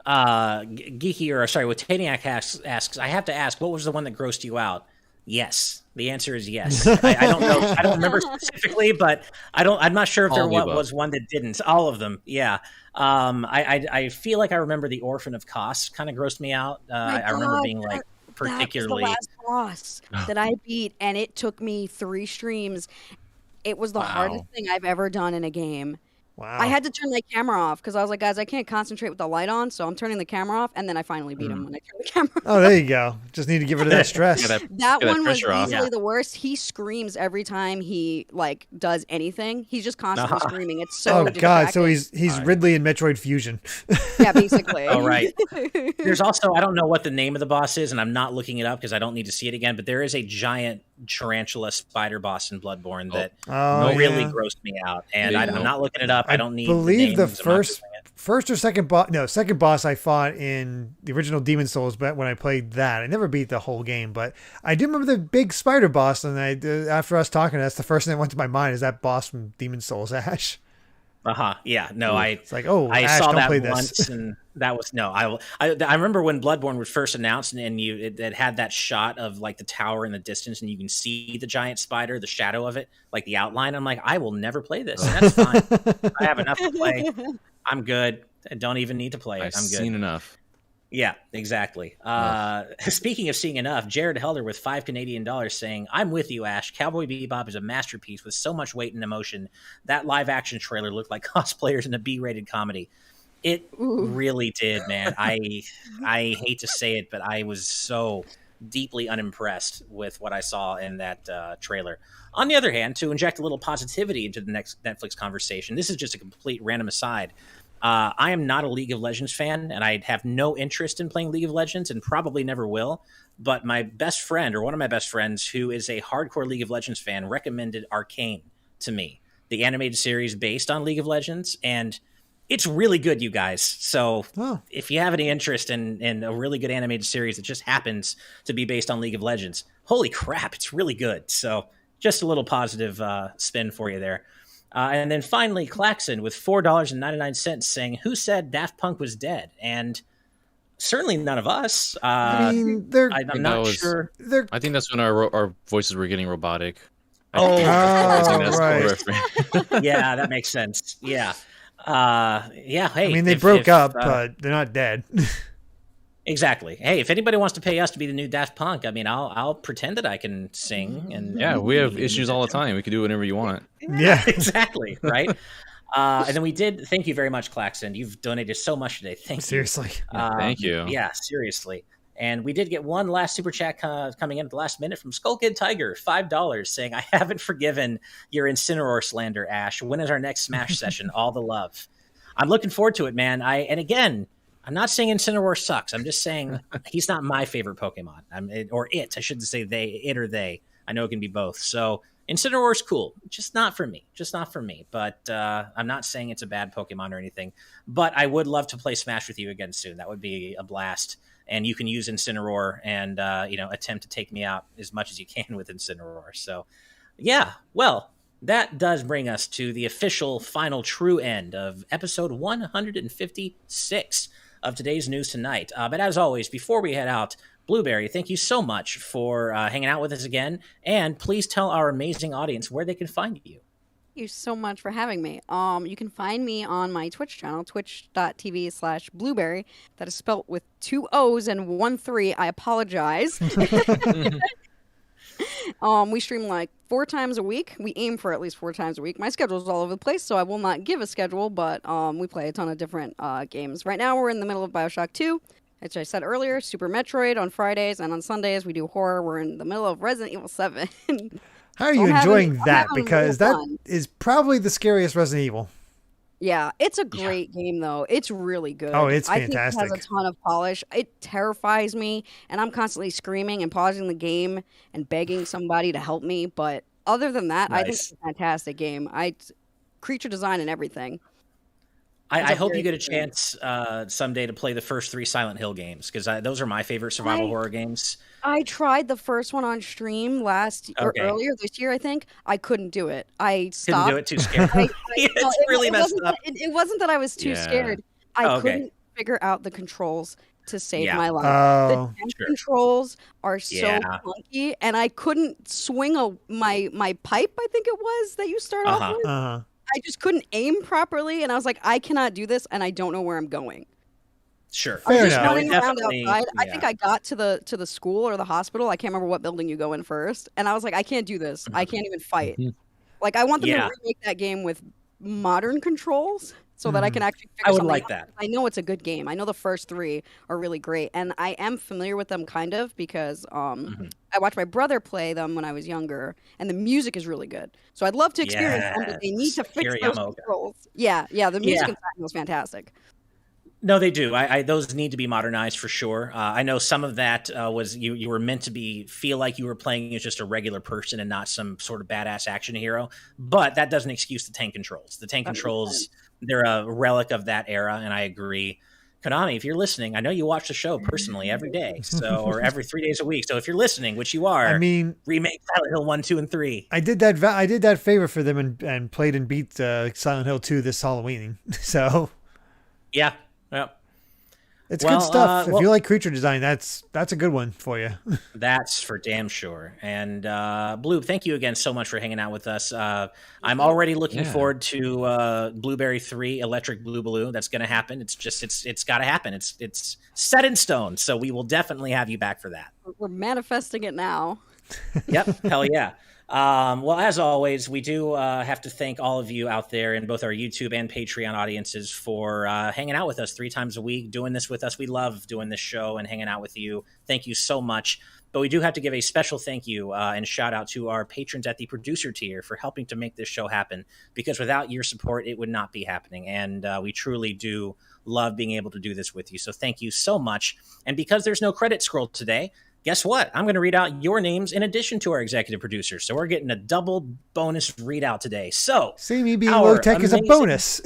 Speaker 1: Geeky, or sorry, what Taniac asks, I have to ask, what was the one that grossed you out? Yes. The answer is yes. I don't know. I don't remember specifically, but I'm not sure if there was one that didn't. All of them. Yeah. I feel like I remember the Orphan of Kos kind of grossed me out. I remember being like particularly.
Speaker 2: That was the last boss that I beat, and it took me 3 streams. It was the hardest thing I've ever done in a game.
Speaker 3: Wow.
Speaker 2: I had to turn my camera off because I was like, guys, I can't concentrate with the light on, so I'm turning the camera off, and then I finally beat him when I turned the camera off.
Speaker 3: Oh, there you go. Just need to get rid of that stress.
Speaker 2: That one was easily the worst. He screams every time he like does anything. He's just constantly screaming. It's so
Speaker 3: God, so he's Ridley in Metroid Fusion.
Speaker 2: Yeah, basically.
Speaker 1: Oh, right. There's also, I don't know what the name of the boss is, and I'm not looking it up because I don't need to see it again, but there is a giant tarantula spider boss in Bloodborne that really grossed me out, and I'm not looking it up. I don't need.
Speaker 3: Believe the first or second boss. No, second boss I fought in the original Demon Souls, but when I played that, I never beat the whole game. But I do remember the big spider boss, and after us talking, that's the first thing that went to my mind is that boss from Demon Souls, Ash.
Speaker 1: Yeah. No,
Speaker 3: it's like,
Speaker 1: I
Speaker 3: Ash,
Speaker 1: saw
Speaker 3: don't
Speaker 1: that
Speaker 3: play
Speaker 1: once,
Speaker 3: this.
Speaker 1: and that was I remember when Bloodborne was first announced, and it had that shot of like the tower in the distance, and you can see the giant spider, the shadow of it, like the outline. I'm like, I will never play this. And that's fine. I have enough to play. I'm good. I don't even need to play it. I'm good.
Speaker 4: I've seen enough.
Speaker 1: Yeah, exactly. Speaking of seeing enough, Jared Helder with $5 Canadian saying, I'm with you, Ash. Cowboy Bebop is a masterpiece with so much weight and emotion. That live action trailer looked like cosplayers in a B-rated comedy. It really did, man. I hate to say it, but I was so deeply unimpressed with what I saw in that trailer. On the other hand, to inject a little positivity into the next Netflix conversation, this is just a complete random aside. I am not a League of Legends fan, and I have no interest in playing League of Legends and probably never will. But my best friend, or one of my best friends, who is a hardcore League of Legends fan, recommended Arcane to me, the animated series based on League of Legends. And it's really good, you guys. So if you have any interest in a really good animated series that just happens to be based on League of Legends, holy crap, it's really good. So just a little positive spin for you there. And then finally, Claxon with $4.99 saying, who said Daft Punk was dead? And certainly none of us.
Speaker 3: I mean,
Speaker 1: I'm not sure.
Speaker 4: I think that's when our voices were getting robotic.
Speaker 3: Right.
Speaker 1: Yeah, that makes sense. Yeah. Yeah. Hey,
Speaker 3: I mean, they broke up, but they're not dead.
Speaker 1: Exactly. Hey, if anybody wants to pay us to be the new Daft Punk, I mean, I'll pretend that I can sing. And
Speaker 4: yeah, we have issues all the time. We can do whatever you want.
Speaker 3: Yeah,
Speaker 1: exactly. Right. And then we did. Thank you very much, Claxon. You've donated so much today. Thank you.
Speaker 3: Seriously.
Speaker 4: Thank you.
Speaker 1: Yeah, seriously. And we did get one last super chat coming in at the last minute from Skull Kid Tiger, $5, saying, I haven't forgiven your Incineroar slander, Ash. When is our next Smash session? All the love. I'm looking forward to it, man. And again, I'm not saying Incineroar sucks. I'm just saying he's not my favorite Pokemon. I shouldn't say it or they. I know it can be both. So Incineroar's cool. Just not for me. But I'm not saying it's a bad Pokemon or anything. But I would love to play Smash with you again soon. That would be a blast. And you can use Incineroar and attempt to take me out as much as you can with Incineroar. So, yeah. Well, that does bring us to the official final true end of episode 156 of today's News Tonight. But as always, before we head out, Blueberry, thank you so much for hanging out with us again. And please tell our amazing audience where they can find you.
Speaker 2: Thank you so much for having me. You can find me on my Twitch channel, twitch.tv/blueberry. That is spelt with 2 O's and 1 3. I apologize. We stream like 4 times a week. We aim for at least 4 times a week. My schedule is all over the place, so I will not give a schedule, but we play a ton of different games. Right now, we're in the middle of BioShock 2, which I said earlier, Super Metroid on Fridays, and on Sundays, we do horror. We're in the middle of Resident Evil 7.
Speaker 3: How are you enjoying that? Because that is probably the scariest Resident Evil.
Speaker 2: Yeah, it's a great game, though. It's really good.
Speaker 3: Oh, it's fantastic.
Speaker 2: I think it has a ton of polish. It terrifies me, and I'm constantly screaming and pausing the game and begging somebody to help me, but Other than that, I think
Speaker 1: Nice.
Speaker 2: it's a fantastic game. Creature design and everything.
Speaker 1: I hope you get a chance someday to play the first 3 Silent Hill games, because those are my favorite survival horror games.
Speaker 2: I tried the first one on stream or earlier this year, I think. I couldn't do it. I stopped.
Speaker 1: Couldn't do it, too scared. It's really messed up.
Speaker 2: It wasn't that I was too scared. I couldn't figure out the controls to save my life. The controls are so clunky, and I couldn't swing my pipe, I think it was, that you start off with. I just couldn't aim properly, and I was like, I cannot do this, and I don't know where I'm going.
Speaker 1: Sure.
Speaker 2: I was just running around outside. I think I got to the school or the hospital. I can't remember what building you go in first, and I was like, I can't do this. I can't even fight. Like, I want them to remake that game with modern controls so that I can actually figure something out.
Speaker 1: That.
Speaker 2: I know it's a good game. I know the first 3 are really great, and I am familiar with them kind of because I watched my brother play them when I was younger, and the music is really good. So I'd love to experience them, but they need to fix those controls. Yeah, the music in was fantastic.
Speaker 1: No, they do. Those need to be modernized for sure. I know some of that was you were meant to feel like you were playing as just a regular person and not some sort of badass action hero. But that doesn't excuse the tank controls. The tank controls, they're a relic of that era, and I agree. Konami, if you're listening, I know you watch the show personally every day, or every 3 days a week. So if you're listening, which you are, remake Silent Hill 1, 2, and 3.
Speaker 3: I did that favor for them and played and beat Silent Hill 2 this Halloween. So
Speaker 1: yeah. Yep.
Speaker 3: It's good stuff. If you like creature design, that's a good one for you.
Speaker 1: That's for damn sure. And Blue, thank you again so much for hanging out with us. I'm already looking forward to Blueberry 3 Electric Blue. That's going to happen. It's got to happen. It's set in stone. So we will definitely have you back for that.
Speaker 2: We're manifesting it now.
Speaker 1: Yep. Hell yeah. Well, as always, we do have to thank all of you out there in both our YouTube and Patreon audiences for hanging out with us 3 times a week, doing this with us. We love doing this show and hanging out with you. Thank you so much. But we do have to give a special thank you and shout out to our patrons at the producer tier for helping to make this show happen, because without your support, it would not be happening. And we truly do love being able to do this with you. So thank you so much. And because there's no credit scroll today, guess what? I'm going to read out your names in addition to our executive producers. So we're getting a double bonus readout today. So
Speaker 3: see, me being low tech is a bonus.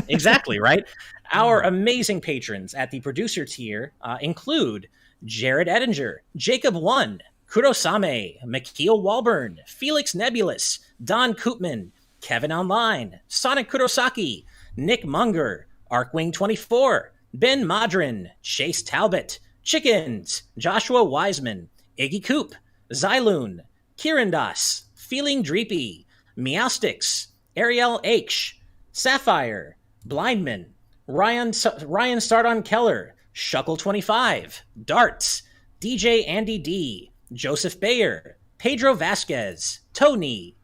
Speaker 1: Exactly, right? Our amazing patrons at the producer tier include Jared Edinger, Jacob One, Kurosame, Makeel Walburn, Felix Nebulous, Don Koopman, Kevin Online, Sonic Kurosaki, Nick Munger, Arkwing24, Ben Modrin, Chase Talbot, Chickens, Joshua Wiseman, Iggy Coop, Xyloon, Kieran Das, Feeling Dreepy, Meowsticks, Ariel H, Sapphire, Blindman, Ryan Stardon Keller, Shuckle25, Darts, DJ Andy D, Joseph Bayer, Pedro Vasquez, Tony,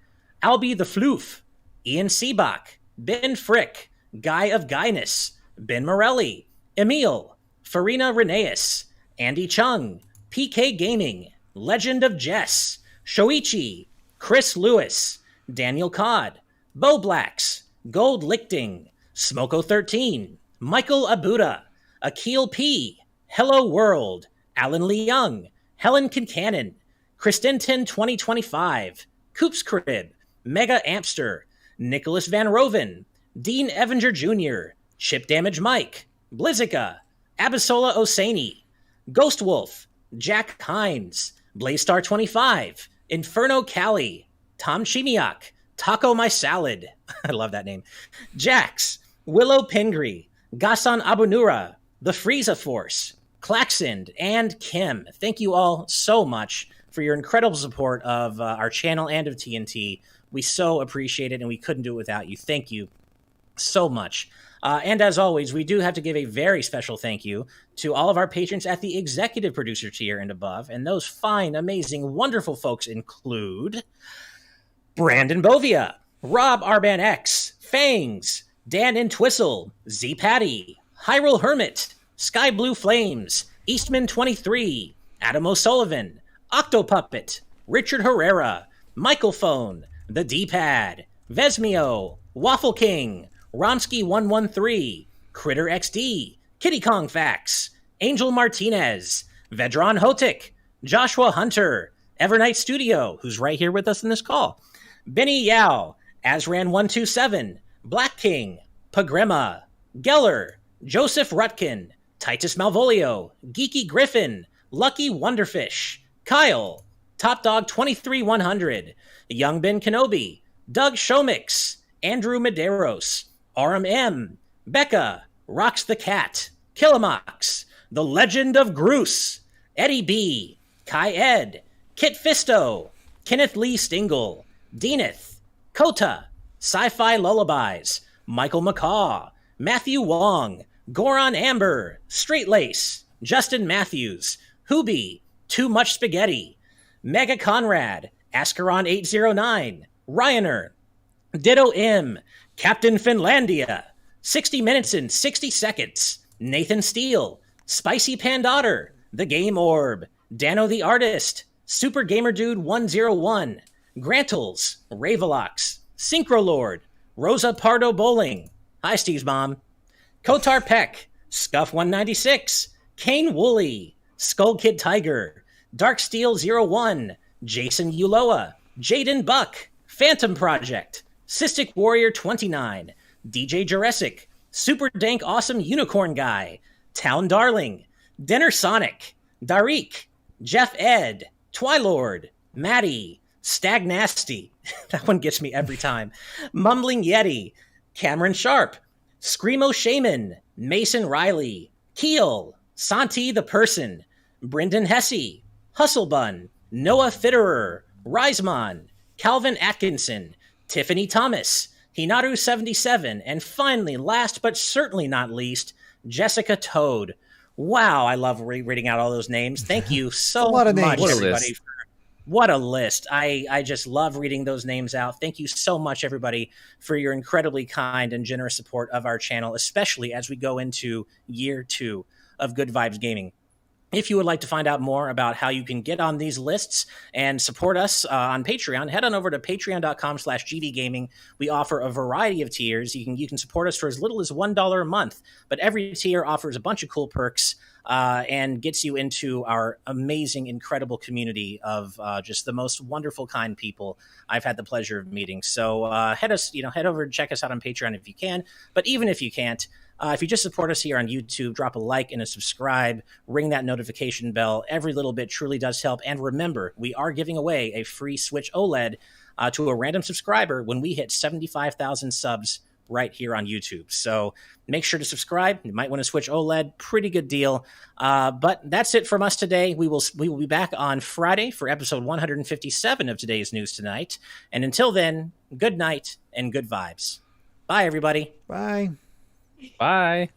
Speaker 1: Albie the Floof, Ian Seabach, Ben Frick, Guy of Guyness, Ben Morelli, Emil, Farina Reneus, Andy Chung, PK Gaming, Legend of Jess, Shoichi, Chris Lewis, Daniel Codd, Bo Blacks, Gold Lichting, Smoko13, Michael Abuda, Akil P, Hello World, Alan Lee Young, Helen Kincannon, Kristinton 2025, Coops Crib, Mega Ampster, Nicholas Van Roven, Dean Evanger Jr., Chip Damage Mike, Blizzica, Abisola Osani, Ghost Wolf, Jack Hines, Blaystar 25, Inferno Cali, Tom Chimiak, Taco My Salad, I love that name, Jax, Willow Pingree, Gasan Abunura, The Frieza Force, Klaxend, and Kim. Thank you all so much for your incredible support of our channel and of TNT. We so appreciate it, and we couldn't do it without you. Thank you so much. And as always, we do have to give a very special thank you to all of our patrons at the executive producer tier and above. And those fine, amazing, wonderful folks include Brandon Bovia, Rob Arban X, Fangs, Dan Entwistle, Z Patty, Hyrule Hermit, Sky Blue Flames, Eastman 23, Adam O'Sullivan, Octopuppet, Richard Herrera, Michael Phone, The D-Pad, Vesmio, Waffle King, Romsky113, Critter XD, Kitty Kong Facts, Angel Martinez, Vedron Hotik, Joshua Hunter, Evernight Studio, who's right here with us in this call, Benny Yao, Azran127, Black King, Pagrima, Geller, Joseph Rutkin, Titus Malvolio, Geeky Griffin, Lucky Wonderfish, Kyle, Top Dog 23100, Young Ben Kenobi, Doug Shomix, Andrew Medeiros, Aram M, Becca, Rocks the Cat, Killamox, The Legend of Groose, Eddie B, Kai Ed, Kit Fisto, Kenneth Lee Stingle, Deaneth, Kota, Sci-Fi Lullabies, Michael McCaw, Matthew Wong, Goron Amber, Straight Lace, Justin Matthews, Hoobie, Too Much Spaghetti, Mega Conrad, Ascaron 809, Ryaner, Ditto M, Captain Finlandia, 60 Minutes and 60 Seconds, Nathan Steele, Spicy Pandotter, The Game Orb, Dano the Artist, Super Gamer Dude 101, Grantles, Ravelox, Synchrolord, Rosa Pardo Bowling, hi Steve's mom, Kotar Peck, Scuff 196, Kane Woolley, Skull Kid Tiger, Dark Steel 01, Jason Uloa, Jaden Buck, Phantom Project, Cystic Warrior 29, DJ Jurassic, Super Dank Awesome Unicorn Guy, Town Darling, Dinner Sonic, Darik, Jeff Ed, Twilord, Maddie, Stag Nasty, that one gets me every time, Mumbling Yeti, Cameron Sharp, Screamo Shaman, Mason Riley, Keel, Santi the Person, Brendan Hesse, Hustlebun, Noah Fitterer, Reisman, Calvin Atkinson, Tiffany Thomas, Hinaru77, and finally, last but certainly not least, Jessica Toad. Wow, I love reading out all those names. Thank you so much, everybody. What a list. I just love reading those names out. Thank you so much, everybody, for your incredibly kind and generous support of our channel, especially as we go into year 2 of Good Vibes Gaming. If you would like to find out more about how you can get on these lists and support us on Patreon, head on over to patreon.com/gdgaming. We offer a variety of tiers. You can support us for as little as $1 a month, but every tier offers a bunch of cool perks and gets you into our amazing, incredible community of just the most wonderful, kind people I've had the pleasure of meeting. So head over and check us out on Patreon if you can. But even if you can't, if you just support us here on YouTube, drop a like and a subscribe, ring that notification bell. Every little bit truly does help. And remember, we are giving away a free Switch OLED to a random subscriber when we hit 75,000 subs right here on YouTube. So make sure to subscribe. You might want to Switch OLED. Pretty good deal. But that's it from us today. We will be back on Friday for episode 157 of Today's News Tonight. And until then, good night and good vibes. Bye, everybody.
Speaker 3: Bye.
Speaker 4: Bye.